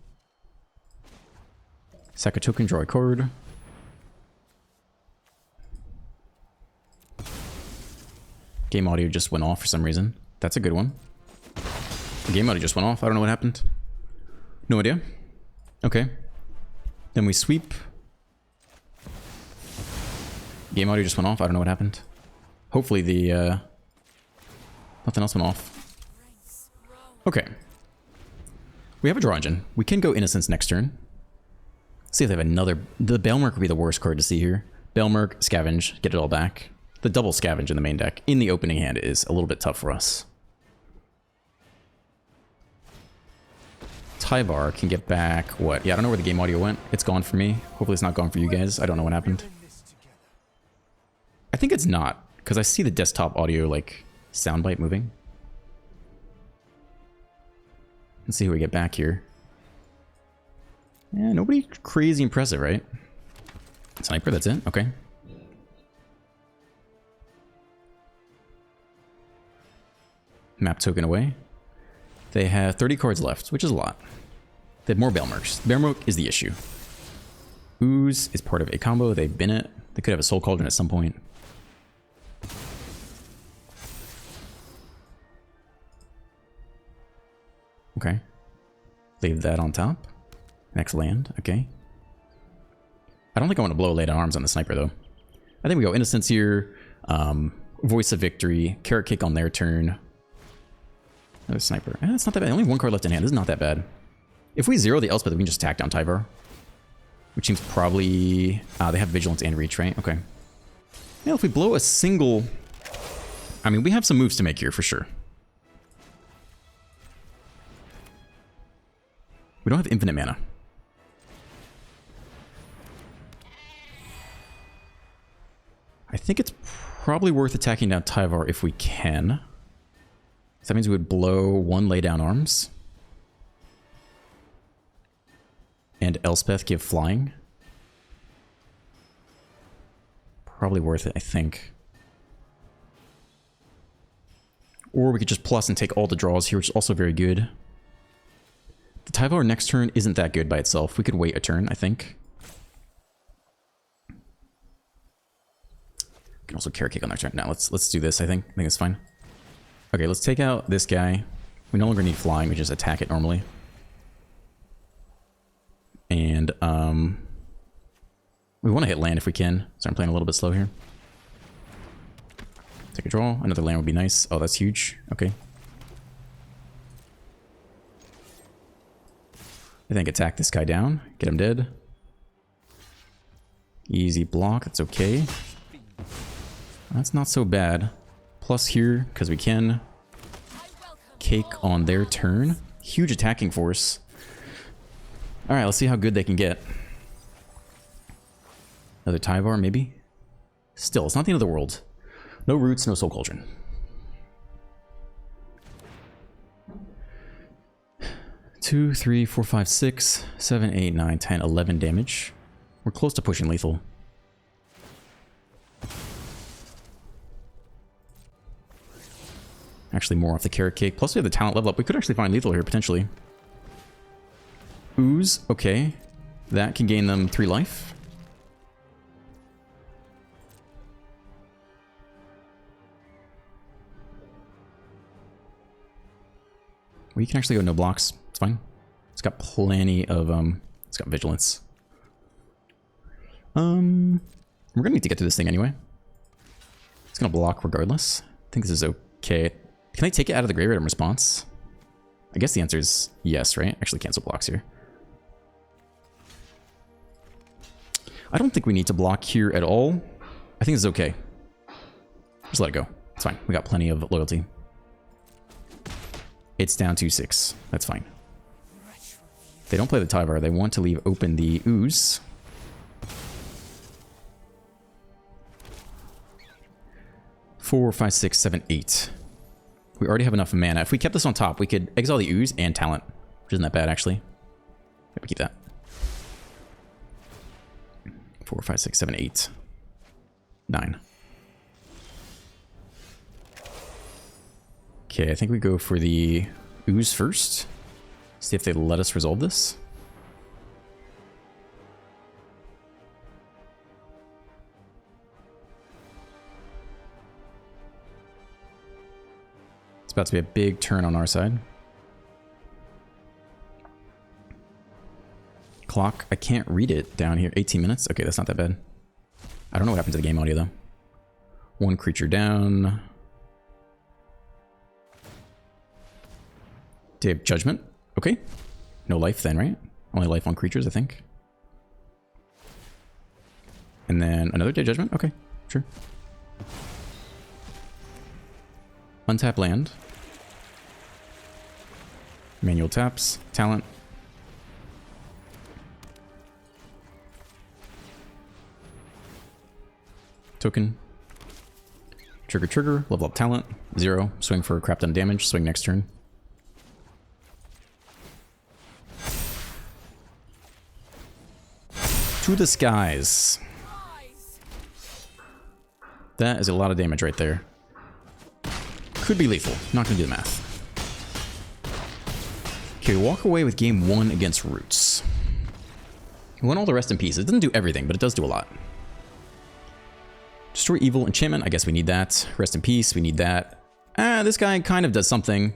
Sack a token, draw a card. Game audio just went off for some reason. That's a good one. The game audio just went off. I don't know what happened. No idea. Okay. Then we sweep. Game audio just went off. I don't know what happened. Hopefully the... nothing else went off. Okay. We have a draw engine. We can go Innocence next turn. See if they have another... The Bailmerk would be the worst card to see here. Bailmerk, Scavenge, get it all back. The double Scavenge in the main deck in the opening hand is a little bit tough for us. Tyvar can get back... What? Yeah, I don't know where the game audio went. It's gone for me. Hopefully it's not gone for you guys. I don't know what happened. I think it's not, because I see the desktop audio, like, soundbite moving. Let's see who we get back here. Yeah, nobody crazy impressive, right? Sniper, that's it? Okay. Map token away. They have 30 cards left, which is a lot. They have more Bailmerks. Bailmerk is the issue. Ooze is part of a combo. They bin it. They could have a Soul Cauldron at some point. Okay. Leave that on top. Next land, okay. I don't think I want to blow Lay Down Arms on the Sniper, though. I think we go Innocence here, Voice of Victory, Carrot Kick on their turn. Another Sniper. It's not that bad. Only one card left in hand. This is not that bad. If we zero the Elspeth, we can just attack down Tyvar. Which seems probably... they have Vigilance and Reach, right? Okay. Yeah, if we blow a single... I mean, we have some moves to make here, for sure. We don't have infinite mana. I think it's probably worth attacking down Tyvar if we can. So that means we would blow one Lay Down Arms. And Elspeth give flying. Probably worth it, I think. Or we could just plus and take all the draws here, which is also very good. The Tyvar next turn isn't that good by itself. We could wait a turn, I think. We can also Carrot Kick on their turn. Now let's do this, I think. I think it's fine. Okay, let's take out this guy. We no longer need flying, we just attack it normally. And we want to hit land if we can. So I'm playing a little bit slow here. Take a draw. Another land would be nice. Oh, that's huge. Okay. I think attack this guy down. Get him dead. Easy block. That's okay. That's not so bad. Plus here, because we can. Cake on their turn. Huge attacking force. Alright, let's see how good they can get. Another Tyvar, maybe? Still, it's not the end of the world. No roots, no Soul Cauldron. Two, 3, 4, 5, 6, 7, 8, 9, 10, 11 damage. We're close to pushing lethal. Actually, more off the Carrot Cake. Plus, we have the talent level up. We could actually find lethal here, potentially. Ooze, okay. That can gain them 3 life. We can actually go no blocks. It's fine. It's got plenty of, it's got vigilance. We're gonna need to get through this thing anyway. It's gonna block regardless. I think this is okay. Can I take it out of the graveyard in response? I guess the answer is yes, right? Actually cancel blocks here. I don't think we need to block here at all. I think this is okay. Just let it go. It's fine. We got plenty of loyalty. It's down 2-6. That's fine. They don't play the Tyvar. They want to leave open the ooze. Four, 5, 6, 7, 8. We already have enough mana. If we kept this on top, we could exile the ooze and talent, which isn't that bad actually. Maybe keep that. 4, 5, 6, 7, 8, 9. Okay, I think we go for the ooze first. See if they let us resolve this. It's about to be a big turn on our side. Clock, I can't read it down here. 18 minutes? Okay, that's not that bad. I don't know what happened to the game audio though. One creature down. Day of Judgment. Okay. No life then, right? Only life on creatures, I think. And then another Day of Judgment? Okay, sure. Untap land. Manual taps. Talent. Token. Trigger, trigger. Level up talent. 0. Swing for crap ton damage. Swing next turn. To the skies. That is a lot of damage right there. Could be lethal. Not gonna do the math. Okay, walk away with game 1 against Roots. We want all the rest in peace. It doesn't do everything, but it does do a lot. Destroy evil enchantment. I guess we need that. Rest in peace. We need that. This guy kind of does something.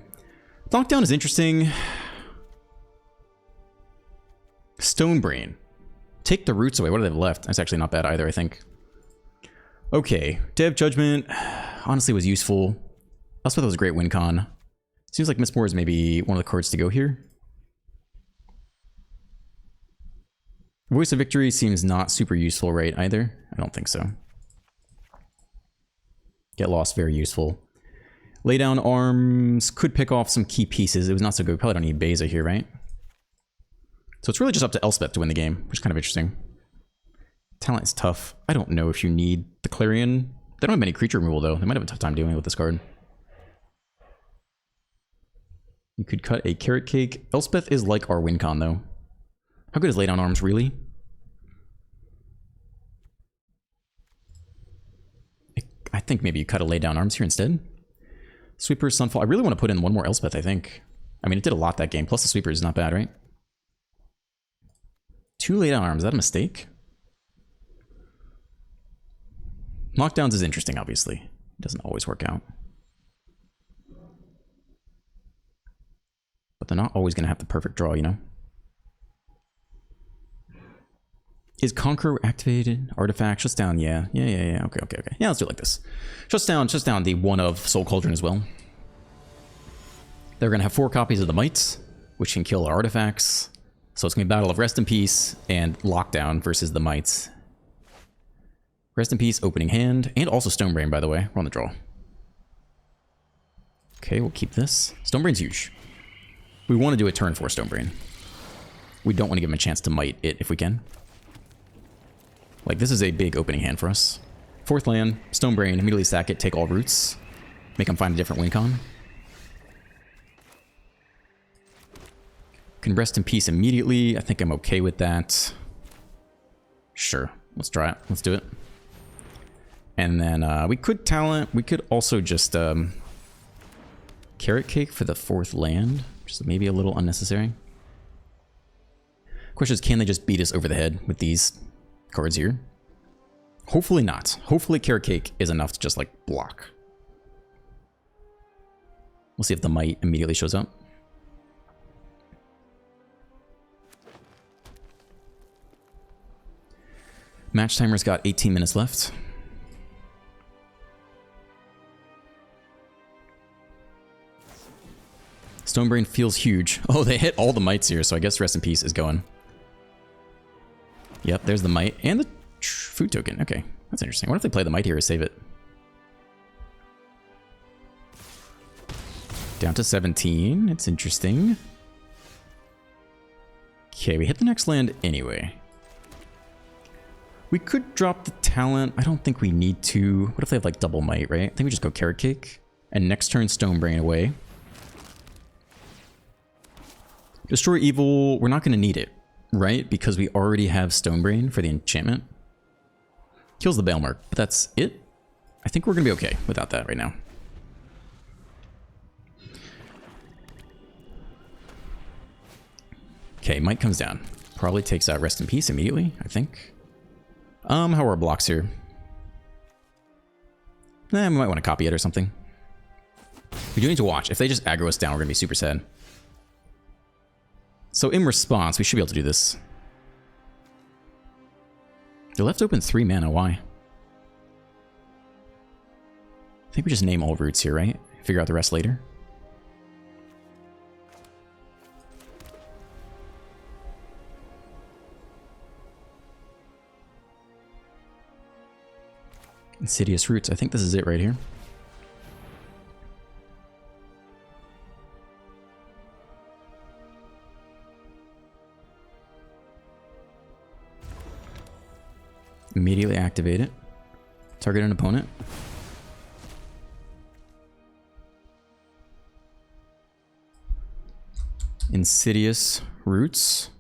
Lockdown is interesting. Stonebrain. Take the roots away. What do they have left? That's actually not bad either, I think. Okay. Day of Judgment honestly was useful. Elspeth was a great win con. Seems like Mistborn is maybe one of the cards to go here. Voice of Victory seems not super useful, right, either? I don't think so. Get Lost, very useful. Lay Down Arms could pick off some key pieces. It was not so good. We probably don't need Beza here, right? So it's really just up to Elspeth to win the game, which is kind of interesting. Talent is tough. I don't know if you need the Clarion. They don't have many creature removal, though. They might have a tough time dealing with this card. You could cut a Carrot Cake. Elspeth is like our win con, though. How good is Lay Down Arms, really? I think maybe you cut a Lay Down Arms here instead. Sweeper, Sunfall. I really want to put in one more Elspeth, I think. I mean, it did a lot that game. Plus the Sweeper is not bad, right? 2 Lay Down Arms. Is that a mistake? Lockdowns is interesting, obviously. It doesn't always work out. But they're not always going to have the perfect draw, you know? Is Conqueror activated? Artifact, shuts down, yeah. Yeah. Okay. Yeah, let's do it like this. Shuts down the one of Soul Cauldron as well. They're going to have 4 copies of the Mites, which can kill artifacts. So it's going to be Battle of Rest in Peace and Lockdown versus the Mites. Rest in Peace, opening hand, and also Stonebrain, by the way. We're on the draw. Okay, we'll keep this. Stonebrain's huge. We want to do a turn for Stonebrain. We don't want to give him a chance to Mite it if we can. Like, this is a big opening hand for us. 4th land, Stonebrain, immediately sack it, take all roots. Make him find a different win con. Can rest in peace immediately. I think I'm okay with that. Sure, let's try it. Let's do it. And then we could talent. We could also just Carrot Cake for the 4th land, which is maybe a little unnecessary. Question is, can they just beat us over the head with these cards here? Hopefully not. Hopefully Carrot Cake is enough to just like block. We'll see if the Might immediately shows up. Match timer's got 18 minutes left. Stonebrain feels huge. Oh, they hit all the mites here, so I guess Rest in Peace is going. Yep, there's the mite and the food token. Okay, that's interesting. What if they play the mite here or save it? Down to 17. It's interesting. Okay, we hit the next land anyway. We could drop the talent. I don't think we need to. What if they have like double might, right? I think we just go Carrot Cake. And next turn, Stonebrain away. Destroy Evil, we're not going to need it, right? Because we already have Stonebrain for the enchantment. Kills the Bailmark, but that's it. I think we're going to be okay without that right now. Okay, Might comes down. Probably takes out Rest in Peace immediately, I think. How are our blocks here? We might want to copy it or something. We do need to watch. If they just aggro us down, we're going to be super sad. So in response, we should be able to do this. They left open 3 mana, why? I think we just name all roots here, right? Figure out the rest later. Insidious Roots, I think this is it right here. Immediately activate it. Target an opponent. Insidious Roots.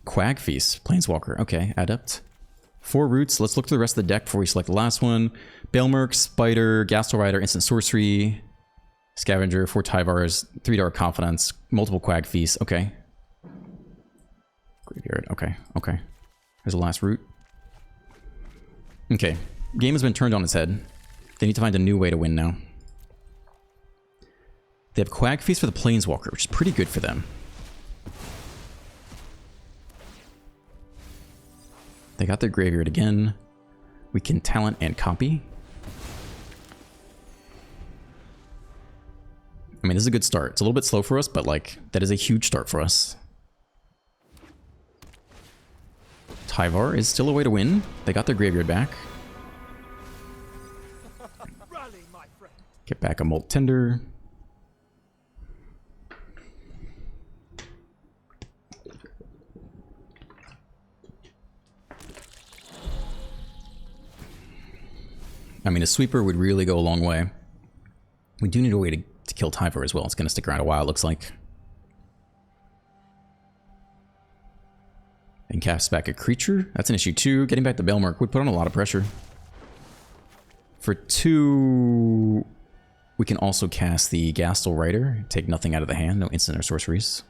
Quag Feast. Planeswalker. Okay, Adept. 4 roots. Let's look through the rest of the deck before we select the last one. Bailmerk, Spider, Gastel Rider, Instant Sorcery, Scavenger, 4 Tyvars, 3 Dark Confidence, multiple Quag Feasts. Okay. Graveyard. Okay, okay. There's the last root. Okay. Game has been turned on its head. They need to find a new way to win now. They have Quag Feast for the Planeswalker, which is pretty good for them. They got their graveyard again. We can talent and copy. I mean, this is a good start. It's a little bit slow for us, but like, that is a huge start for us. Tyvar is still a way to win. They got their graveyard back. Get back a Molt Tender. I mean, a sweeper would really go a long way. We do need a way to kill Tyvar as well. It's going to stick around a while, it looks like. And cast back a creature. That's an issue too. Getting back the Bailmark would put on a lot of pressure. For 2, we can also cast the Gastel Rider. Take nothing out of the hand. No instant or sorceries.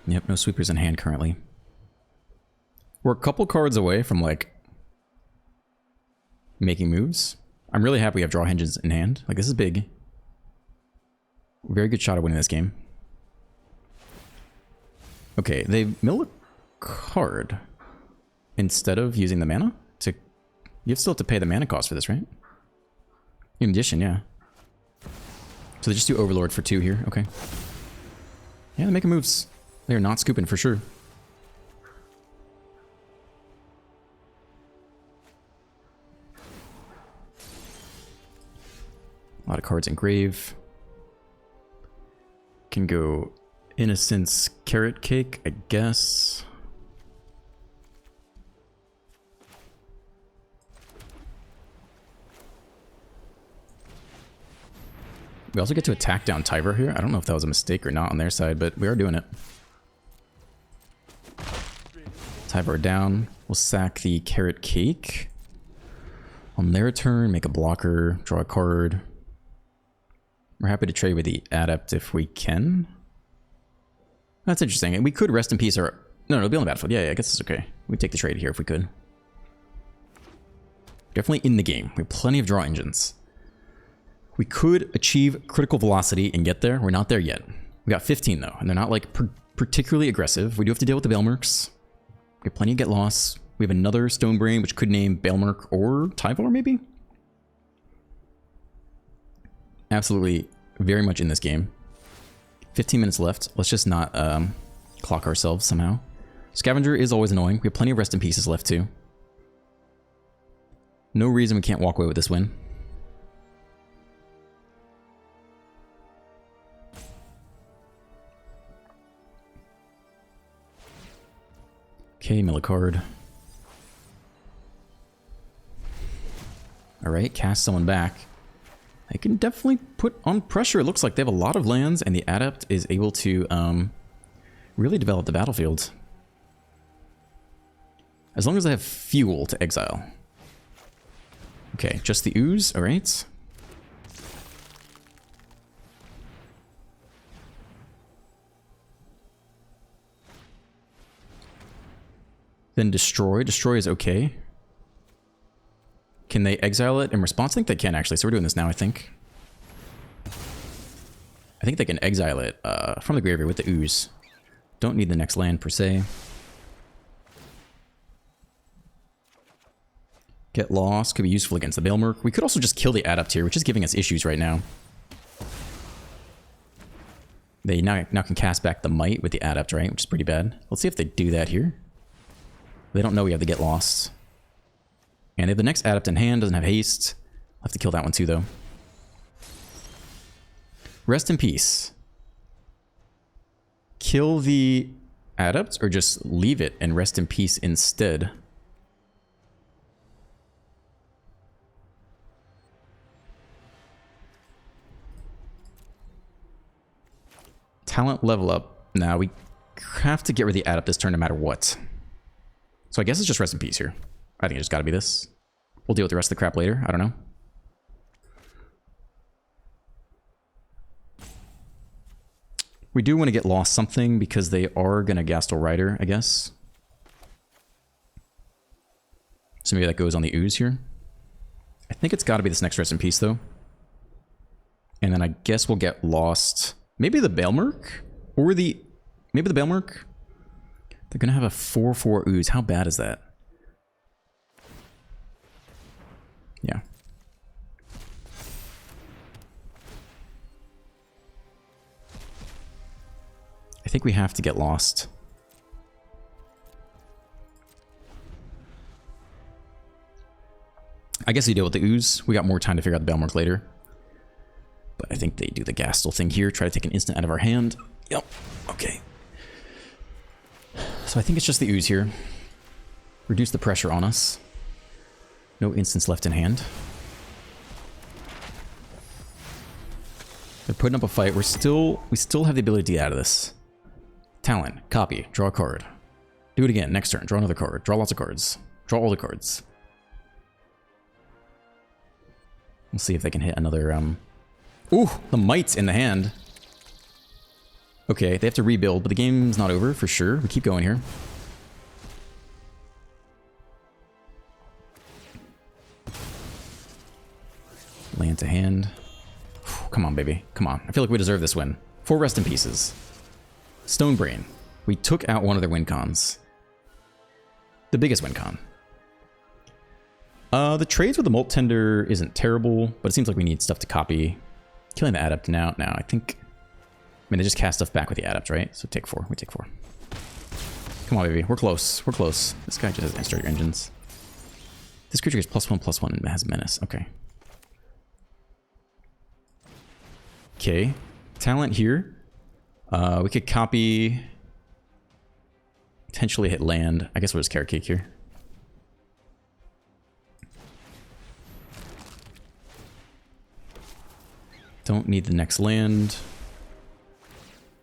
Yep, no sweepers in hand currently. We're a couple cards away from, like, making moves. I'm really happy we have draw engines in hand. Like, this is big. Very good shot at winning this game. Okay, they mill a card instead of using the mana to... You still have to pay the mana cost for this, right? In addition, yeah. So they just do Overlord for 2 here. Okay. Yeah, they're making moves. They're not scooping for sure. A lot of cards in grave. Can go Innocence, Carrot Cake, I guess. We also get to attack down Tyvar here. I don't know if that was a mistake or not on their side, but we are doing it. Tyvar down. We'll sack the Carrot Cake. On their turn, make a blocker, draw a card. We're happy to trade with the Adept if we can. That's interesting. And we could Rest in Peace or... No, it'll be on the battlefield. Yeah, I guess it's okay. We'd take the trade here if we could. Definitely in the game. We have plenty of draw engines. We could achieve critical velocity and get there. We're not there yet. We got 15 though, and they're not like particularly aggressive. We do have to deal with the Baelmerks. We have plenty of get loss. We have another Stone Brain, which could name Baelmerk or Tyvar maybe? Absolutely very much in this game. 15 minutes left. Let's just not clock ourselves somehow. Scavenger is always annoying. We have plenty of rest in pieces left too. No reason we can't walk away with this win. Okay, mill a card. Alright, cast someone back. They can definitely put on pressure. It looks like they have a lot of lands, and the Adept is able to really develop the battlefield. As long as they have fuel to exile. Okay, just the Ooze, alright. Then Destroy. Destroy is okay. Can they exile it in response? I think they can actually, so we're doing this now, I think. I think they can exile it from the graveyard with the Ooze. Don't need the next land per se. Get lost could be useful against the Baelmerk. We could also just kill the Adept here, which is giving us issues right now. They now can cast back the Might with the Adept, right? Which is pretty bad. Let's see if they do that here. They don't know we have to get lost. And if the next Adept in hand doesn't have haste, I'll have to kill that one too, though. Rest in peace. Kill the Adept or just leave it and rest in peace instead? Talent level up. Now we have to get rid of the Adept this turn no matter what. So I guess it's just rest in peace here. I think it just gotta be this. We'll deal with the rest of the crap later. I don't know. We do want to get lost something because they are gonna Gastel Rider, I guess. So maybe that goes on the Ooze here. I think it's gotta be this next rest in peace though. And then I guess we'll get lost. Maybe the Baelmerk? Or the... Maybe the Baelmerk? They're gonna have a 4/4 Ooze. How bad is that? Yeah. I think we have to get lost. I guess we deal with the Ooze. We got more time to figure out the Baelmerk later. But I think they do the Gastel thing here. Try to take an instant out of our hand. Yep. Okay. So I think it's just the Ooze here. Reduce the pressure on us. No instants left in hand. They're putting up a fight. We still have the ability to get out of this. Talent. Copy. Draw a card. Do it again. Next turn. Draw another card. Draw lots of cards. Draw all the cards. We'll see if they can hit another... Ooh! The Might's in the hand. Okay, they have to rebuild, but the game's not over for sure. We keep going here. Land to hand. Come on, baby. Come on. I feel like we deserve this win. 4 rest in pieces. Stone Brain. We took out one of their win cons. The biggest win con. The trades with the Molt Tender isn't terrible, but it seems like we need stuff to copy. Killing the Adept now. Now, I think... I mean, they just cast stuff back with the Adept, right? So take 4. We take 4. Come on, baby. We're close. We're close. This guy just has extra engines. This creature gets +1/+1 and has menace. Okay. Okay. Talent here. We could copy... Potentially hit land. I guess we'll just Carrot Cake here. Don't need the next land.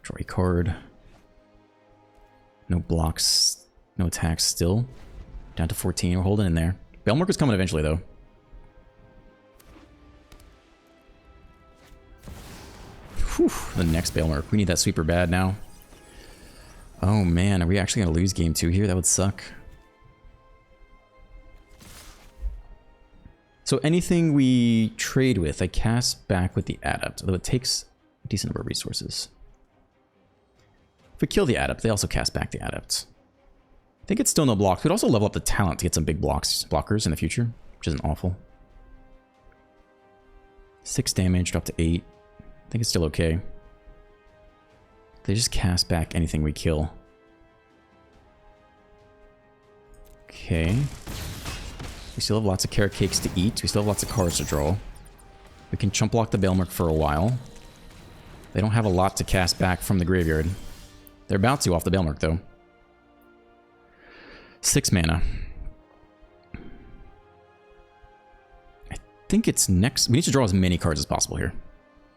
Draw a card. No blocks. No attacks still. Down to 14. We're holding in there. Baelmerk is coming eventually, though. Whew, the next Baelmerk. We need that sweeper bad now. Oh, man. Are we actually going to lose game 2 here? That would suck. So anything we trade with, I cast back with the adept, although it takes a decent number of resources. If we kill the adept, they also cast back the adept. I think it's still no blocks. We'd also level up the talent to get some big blockers in the future, which isn't awful. 6 damage, drop to 8. I think it's still okay. They just cast back anything we kill. Okay. We still have lots of carrot cakes to eat. We still have lots of cards to draw. We can chump block the Bailmerk for a while. They don't have a lot to cast back from the graveyard. They're about to off the Bailmerk, though. 6 mana. I think it's next... We need to draw as many cards as possible here.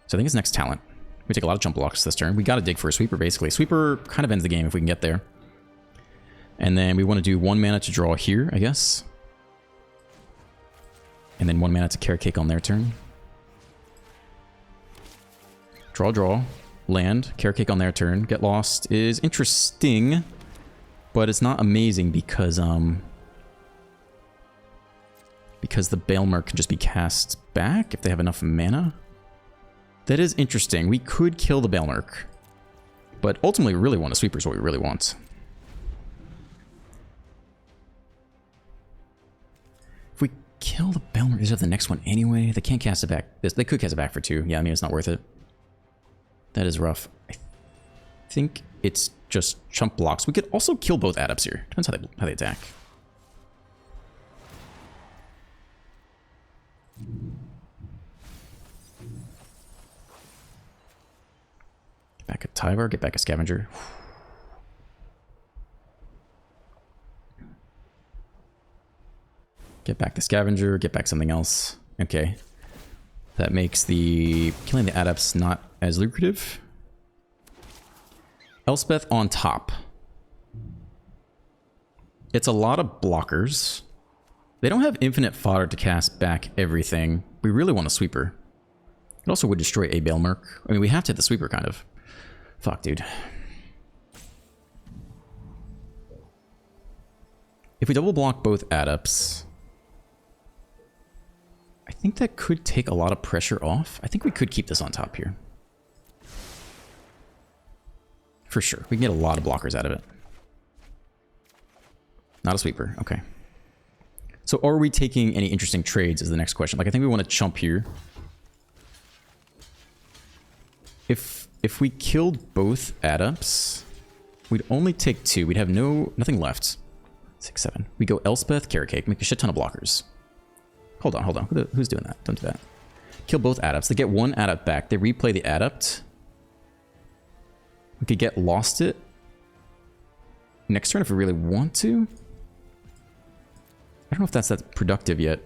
So I think it's next talent. We take a lot of jump blocks this turn. We got to dig for a sweeper, basically. Sweeper kind of ends the game if we can get there. And then we want to do 1 mana to draw here, I guess. And then 1 mana to carrot cake on their turn. Draw. Land. Carrot cake on their turn. Get lost is interesting. But it's not amazing because the Bailmerk can just be cast back if they have enough mana. That is interesting. We could kill the Bailmerk. But ultimately, we really want a sweeper is what we really want. If we kill the Bailmerk, they have the next one anyway. They can't cast it back. They could cast it back for 2. Yeah, I mean, it's not worth it. That is rough. I think it's just chump blocks. We could also kill both adepts here. Depends how they attack. Get back a Tyvar, get back a Scavenger. Get back the Scavenger, get back something else. Okay. That makes the killing the adepts not as lucrative. Elspeth on top. It's a lot of blockers. They don't have infinite fodder to cast back everything. We really want a sweeper. It also would destroy a Bailmerk. I mean, we have to hit the sweeper, kind of. Fuck, dude. If we double block both adepts... I think that could take a lot of pressure off. I think we could keep this on top here. For sure. We can get a lot of blockers out of it. Not a sweeper. Okay. So are we taking any interesting trades is the next question. Like, I think we want to chump here. If we killed both adepts, we'd only take 2. We'd have nothing left. 6, 7. We go Elspeth, carrot cake, make a shit ton of blockers. Hold on. Who's doing that? Don't do that. Kill both adepts. They get 1 adept back. They replay the adept. We could get lost it next turn if we really want to. I don't know if that's that productive yet.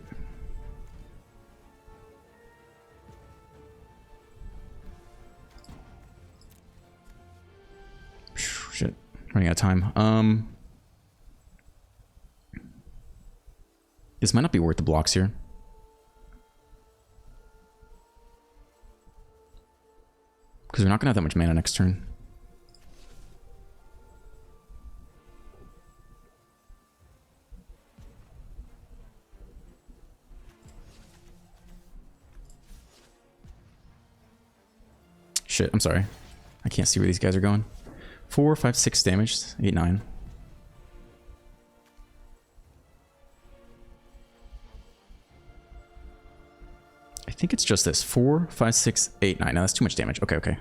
Shit. Running out of time. This might not be worth the blocks here. Because we're not going to have that much mana next turn. Shit, I'm sorry. I can't see where these guys are going. 4, 5, 6 damage. 8, 9. I think it's just this. 4, 5, 6, 8, 9. Now that's too much damage. Okay.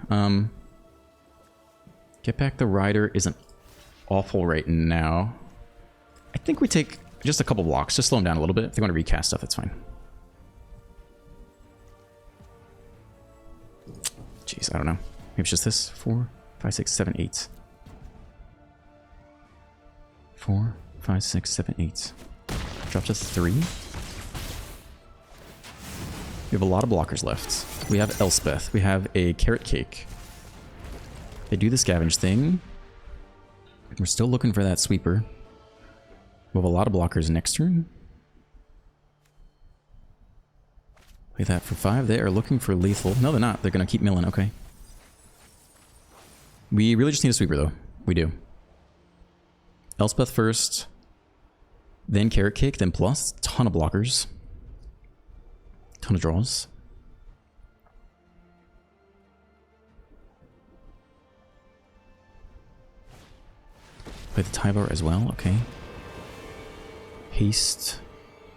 Get back the rider isn't awful right now. I think we take just a couple blocks. Just slow them down a little bit. If they want to recast stuff, that's fine. Jeez, I don't know. Maybe it's just this. 4, 5, 6, 7, 8. 4, 5, 6, 7, 8. Drop to 3. We have a lot of blockers left. We have Elspeth. We have a carrot cake. They do the scavenge thing. We're still looking for that sweeper. We have a lot of blockers next turn. Play that for 5. They are looking for lethal. No, they're not. They're going to keep milling. Okay. We really just need a sweeper, though. We do. Elspeth first. Then carrot cake. Then plus. Ton of blockers. Ton of draws. Play the Tyvar as well, okay. Haste.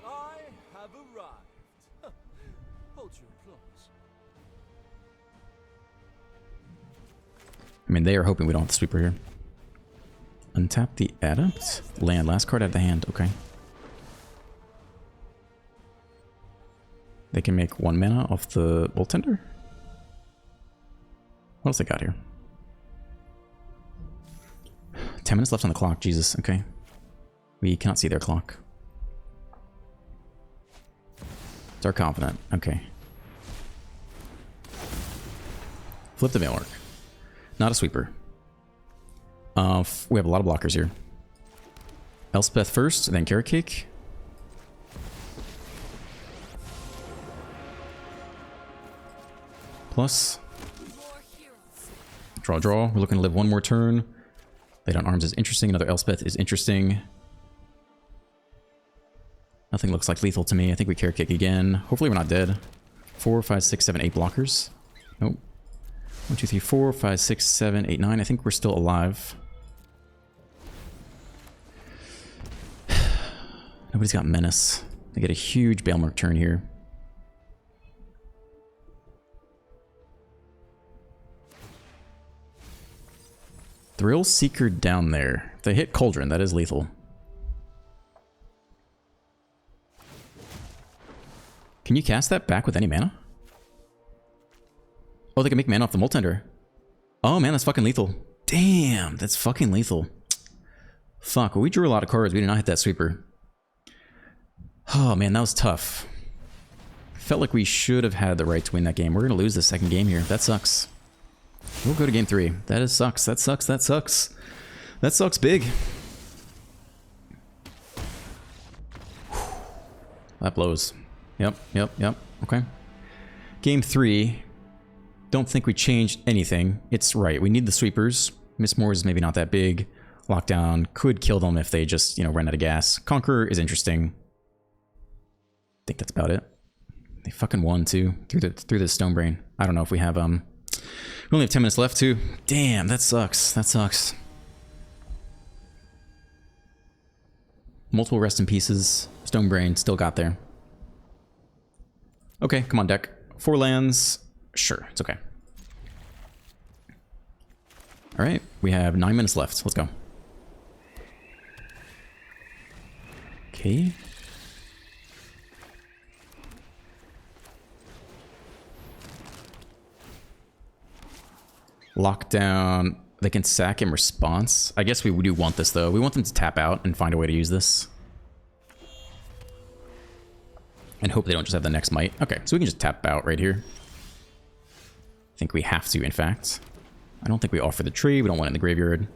I have arrived. Hold your applause. I mean, they are hoping we don't have the sweeper here. Untap the Adept. Land. Last card out of the hand. Okay. They can make 1 mana off the Bolt Tender. What else they got here? 10 minutes left on the clock. Jesus. Okay. We cannot see their clock. It's our confident. Okay. Flip the Mailwork. Not a sweeper. We have a lot of blockers here. Elspeth first, then Carrot Cake. Plus. Draw, draw. We're looking to live one more turn. Laid on Arms is interesting. Another Elspeth is interesting. Nothing looks like lethal to me. I think we Carrot Cake again. Hopefully we're not dead. 4, 5, 6, 7, 8 blockers. Nope. 1, 2, 3, 4, 5, 6, 7, 8, 9. I think we're still alive. Nobody's got Menace. They get a huge Bailmark turn here. Thrill Seeker down there. If they hit Cauldron, that is lethal. Can you cast that back with any mana? Oh, they can make mana off the Moltender. Oh man, that's fucking lethal. Damn, that's fucking lethal. Fuck, well, we drew a lot of cards. We did not hit that sweeper. Oh man, that was tough. Felt like we should have had the right to win that game. We're going to lose the second game here. That sucks. We'll go to game 3. That is sucks. That sucks. That sucks. That sucks big. That blows. Yep, yep, yep. Okay. Game 3. Don't think we changed anything. It's right. We need the sweepers. Miss Moore is maybe not that big. Lockdown could kill them if they just, run out of gas. Conqueror is interesting. I think that's about it. They fucking won too through the Stone Brain. I don't know if we have we only have 10 minutes left too. Damn, that sucks. That sucks. Multiple rest in pieces. Stone Brain still got there. Okay, come on deck. 4 lands. Sure, it's okay. All right, we have 9 minutes left. Let's go. Okay. Lockdown. They can sack in response. I guess we do want this though. We want them to tap out and find a way to use this. And hope they don't just have the next might. Okay, so we can just tap out right here. I think we have to, in fact. I don't think we offer the tree. We don't want it in the graveyard.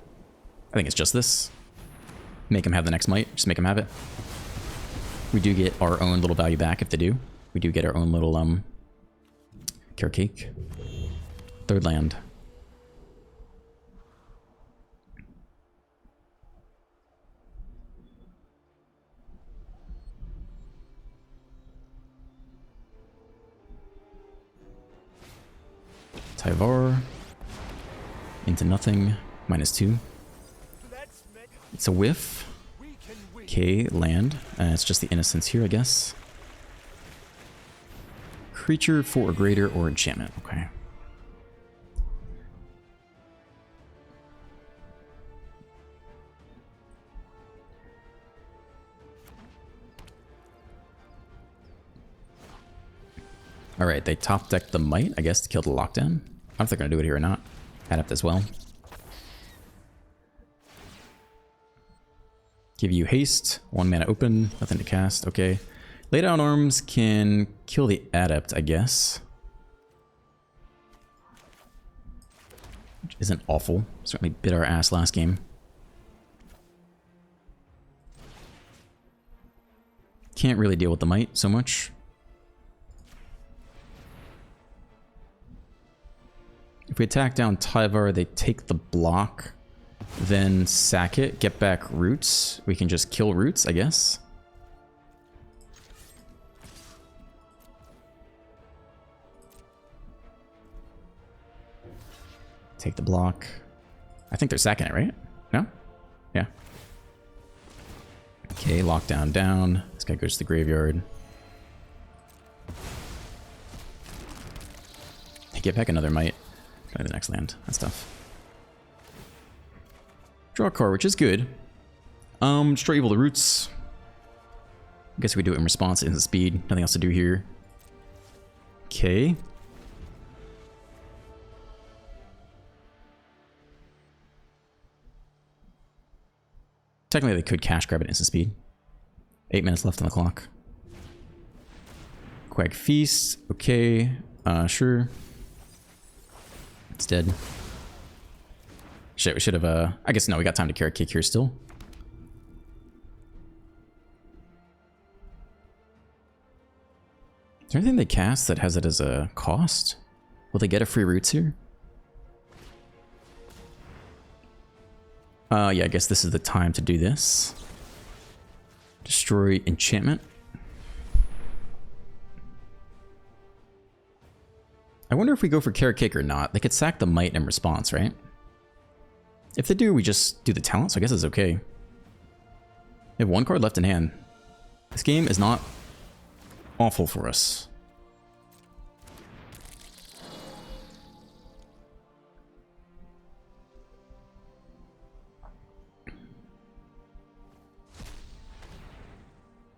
I think it's just this. Make them have the next might. Just make them have it. We do get our own little value back if they do. We do get our own little carrot cake. 3rd land. Tyvar. Into nothing. -2. It's a whiff. Okay, land. It's just the innocence here, I guess. Creature 4 or greater or enchantment. Okay. Alright, they top decked the might, I guess, to kill the lockdown. I don't know if they're going to do it here or not. Adept as well. Give you haste. 1 mana open. Nothing to cast. Okay. Lay down arms can kill the adept, I guess. Which isn't awful. Certainly bit our ass last game. Can't really deal with the might so much. If we attack down Tyvar, they take the block, then sack it, get back roots. We can just kill roots, I guess. Take the block. I think they're sacking it, right? No? Yeah. Okay, lockdown down. This guy goes to the graveyard. Hey, get back another might. Try the next land. That's tough. Draw a card, which is good. Destroy evil the roots. I guess we do it in response to instant speed. Nothing else to do here. Okay. Technically, they could cash grab at instant speed. 8 minutes left on the clock. Quag Feast. Okay. Sure. It's dead. Shit, we should have, I guess, no, we got time to carry kick here still. Is there anything they cast that has it as a cost? Will they get a free roots here? Yeah, I guess this is the time to do this. Destroy enchantment. I wonder if we go for carrot cake or not. They could sack the might in response, right? If they do, we just do the talent, so I guess it's okay. We have one card left in hand. This game is not awful for us.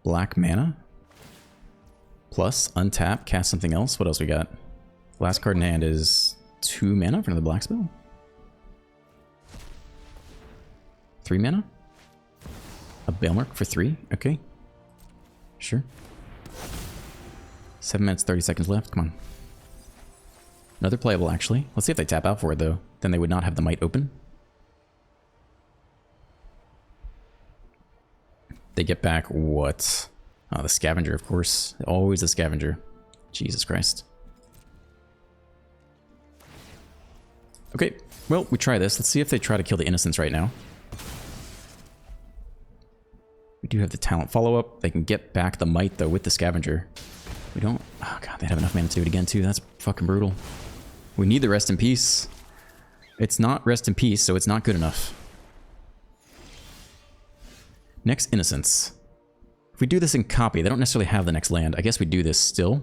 Black mana. Plus, untap, cast something else. What else we got? Last card in hand is 2 mana for another black spell. 3 mana? A Bailmark for 3? Okay. Sure. 7 minutes, 30 seconds left. Come on. Another playable, actually. Let's see if they tap out for it, though. Then they would not have the might open. They get back what? Oh, the scavenger, of course. Always the scavenger. Jesus Christ. Okay, well, we try this. Let's see if they try to kill the innocents right now. We do have the talent follow-up. They can get back the might, though, with the scavenger. We don't... Oh, God, they have enough mana to do it again, too. That's fucking brutal. We need the rest in peace. It's not rest in peace, so it's not good enough. Next, innocence. If we do this in copy, they don't necessarily have the next land. I guess we do this still.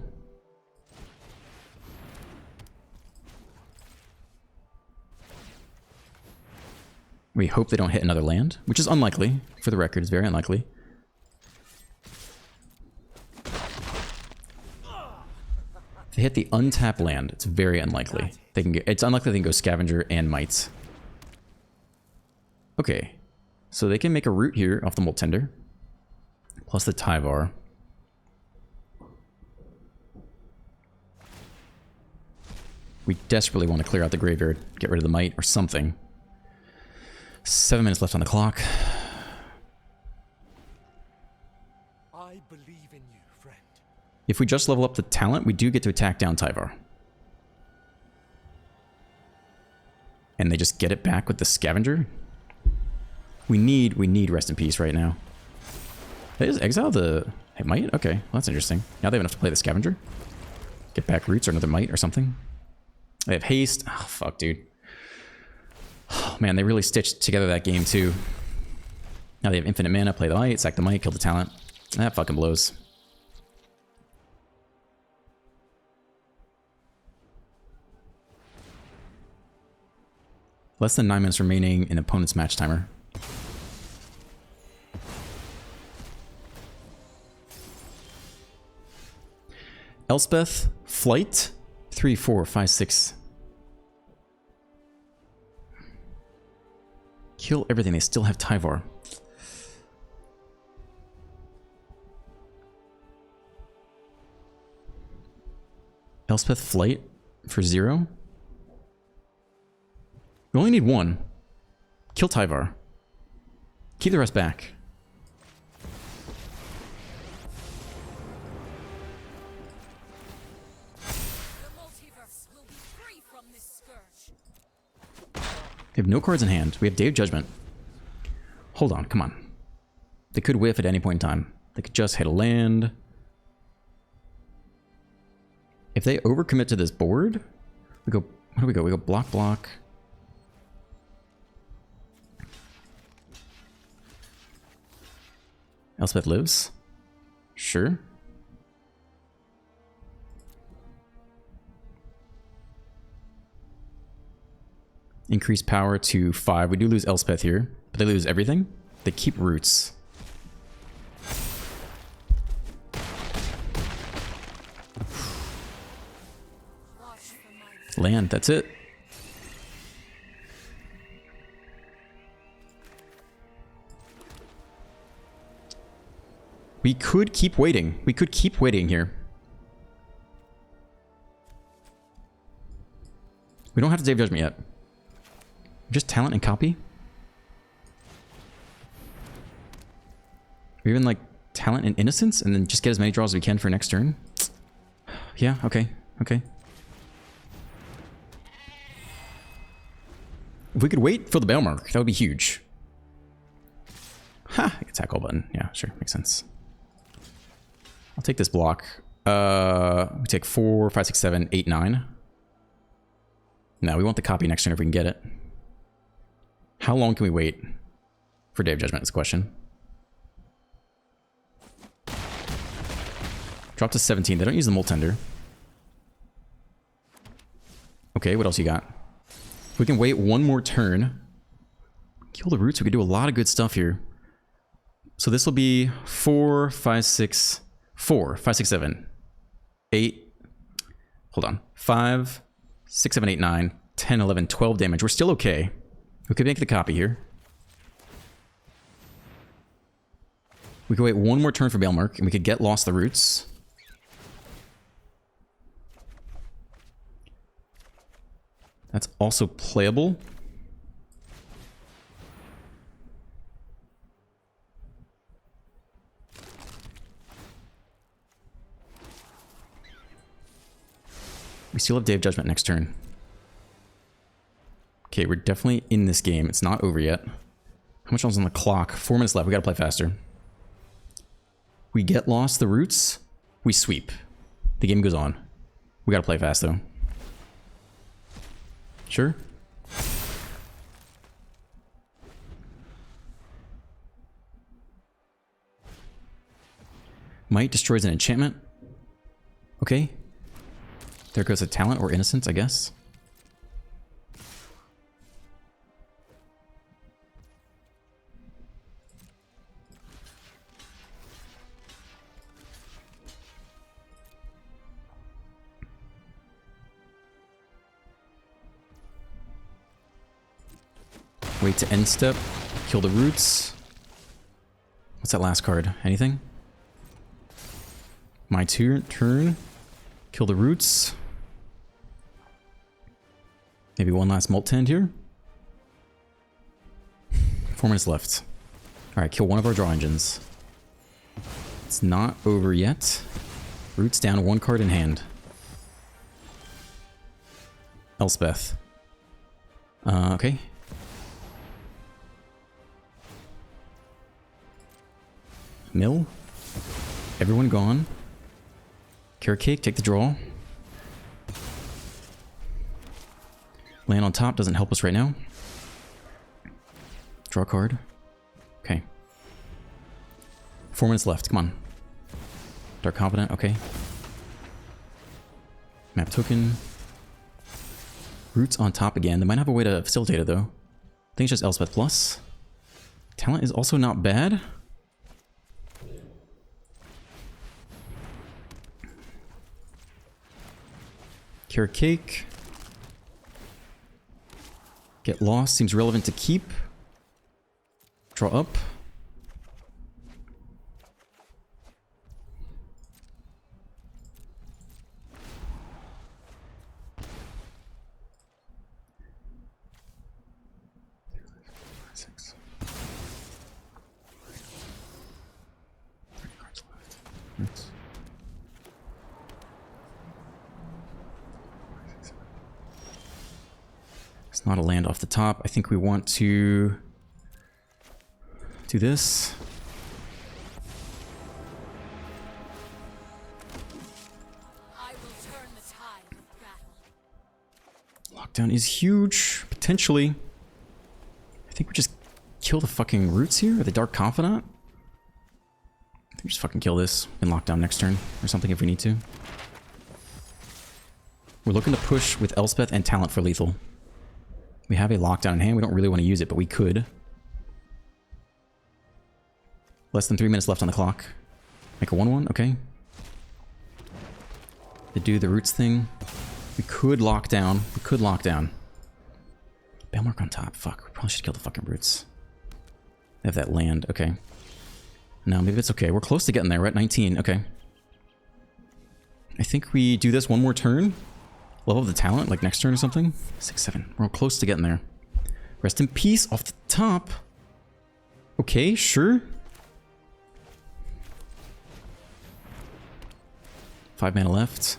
We hope they don't hit another land, which is unlikely. For the record, it's very unlikely. If they hit the untapped land, it's very unlikely. They can get, it's unlikely they can go scavenger and mites. Okay, so they can make a root here off the Molt Tender, plus the Tyvar. We desperately want to clear out the graveyard, get rid of the might or something. 7 minutes left on the clock. I believe in you, friend. If we just level up the talent, we do get to attack down Tyvar. And they just get it back with the scavenger. We need rest in peace right now. They just exile the might? Okay, well, that's interesting. Now they have enough to play the scavenger. Get back roots or another might or something. They have haste. Oh, fuck, dude. Oh, man, they really stitched together that game, too. Now they have infinite mana, play the might, sack the might, kill the talent. That fucking blows. Less than 9 minutes remaining in opponent's match timer. Elspeth, Flight, 3, 4, 5, 6. Kill everything, they still have Tyvar. Elspeth, Flight for 0. We only need 1. Kill Tyvar. Keep the rest back. They have no cards in hand. We have Day of Judgment. Hold on, come on. They could whiff at any point in time. They could just hit a land. If they overcommit to this board, we go, where do we go? We go block, block. Elspeth lives. Sure. Increase power to 5. We do lose Elspeth here, but they lose everything. They keep roots. Land, that's it. We could keep waiting. We could keep waiting here. We don't have to save judgment yet. Just talent and copy? Or even like talent and innocence and then just get as many draws as we can for next turn? Yeah, okay, okay. If we could wait for the bail mark, that would be huge. Ha! Attack all button. Yeah, sure, makes sense. I'll take this block. We take 4, 5, 6, 7, 8, 9. No, we want the copy next turn if we can get it. How long can we wait for Day of Judgment is the question. Drop to 17. They don't use the Molt Tender. Okay, what else you got? We can wait one more turn. Kill the roots. We could do a lot of good stuff here. So this will be 4, 5, 6, 4, 5, 6, 7, 8. Hold on. 5, 6, 7, 8, 9, 10, 11, 12 damage. We're still okay. We could make the copy here. We could wait one more turn for Bailmark, and we could get Lost the Roots. That's also playable. We still have Day of Judgment next turn. Okay, we're definitely in this game. It's not over yet. How much else on the clock? 4 minutes left. We gotta play faster. We get Lost the Roots. We sweep. The game goes on. We gotta play fast, though. Sure? Might destroys an enchantment. Okay. There goes a talent or innocence, I guess. Wait to end step. Kill the roots. What's that last card? Anything? My turn. Kill the roots. Maybe one last Molt Tend here. 4 minutes left. Alright, kill one of our draw engines. It's not over yet. Roots down, one card in hand. Elspeth. Okay. Mill. Everyone gone. Carrot Cake, take the draw. Land on top doesn't help us right now. Draw a card. Okay. 4 minutes left, come on. Dark Confidant, okay. Map token. Roots on top again. They might have a way to facilitate it though. I think it's just Elspeth plus. Talent is also not bad. Carrot Cake. Get Lost seems relevant to keep. Draw up. It's not a land off the top. I think we want to do this. I will turn the tide of battle. Lockdown is huge, potentially. I think we just kill the fucking roots here, or the Dark Confidant. Just fucking kill this and lock down next turn or something if we need to. We're looking to push with Elspeth and Talent for lethal. We have a lockdown in hand. We don't really want to use it, but we could. Less than 3 minutes left on the clock. Make a 1-1, okay. To do the roots thing. We could lock down. We could lock down. Bellmark on top. Fuck, we probably should kill the fucking roots. They have that land, okay. No, maybe it's okay. We're close to getting there. We're at 19, okay. I think we do this one more turn. Level the talent, like next turn or something. 6-7. We're close to getting there. Rest in peace off the top. Okay, sure. 5 mana left.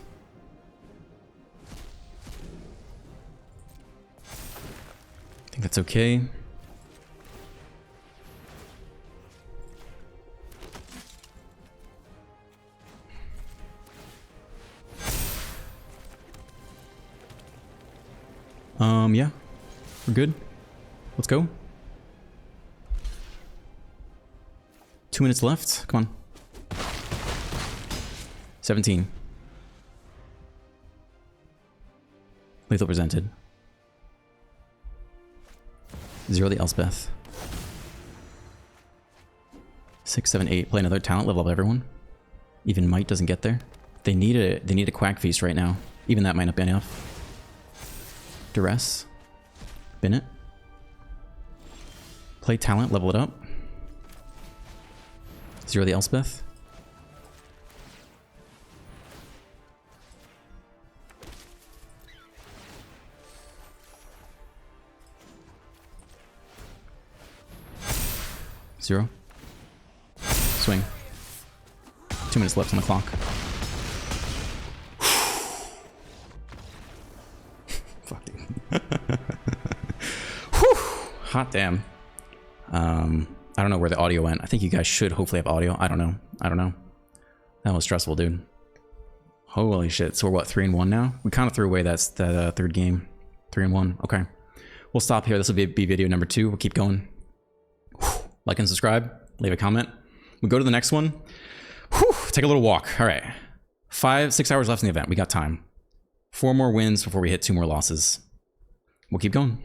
I think that's okay. Yeah. We're good. Let's go. 2 minutes left. Come on. 17. Lethal presented. 0 the Elspeth. 6, 7, 8. Play another talent, level up everyone. Even Might doesn't get there. They need a Quack Feast right now. Even that might not be enough. Duress. Bin it. Play talent, level it up. 0 the Elspeth. Zero. Swing. 2 minutes left on the clock. Fuck, dude. Whew. Hot damn. I don't know where the audio went. I think you guys should hopefully have audio. I don't know. That was stressful, dude. Holy shit. So we're what, 3-1 now? We kind of threw away that third game. 3-1. Okay. We'll stop here. This will be video number 2. We'll keep going. Like and subscribe. Leave a comment. We go to the next one. Whew, take a little walk. All right. 5-6 hours left in the event. We got time. 4 more wins before we hit 2 more losses. We'll keep going.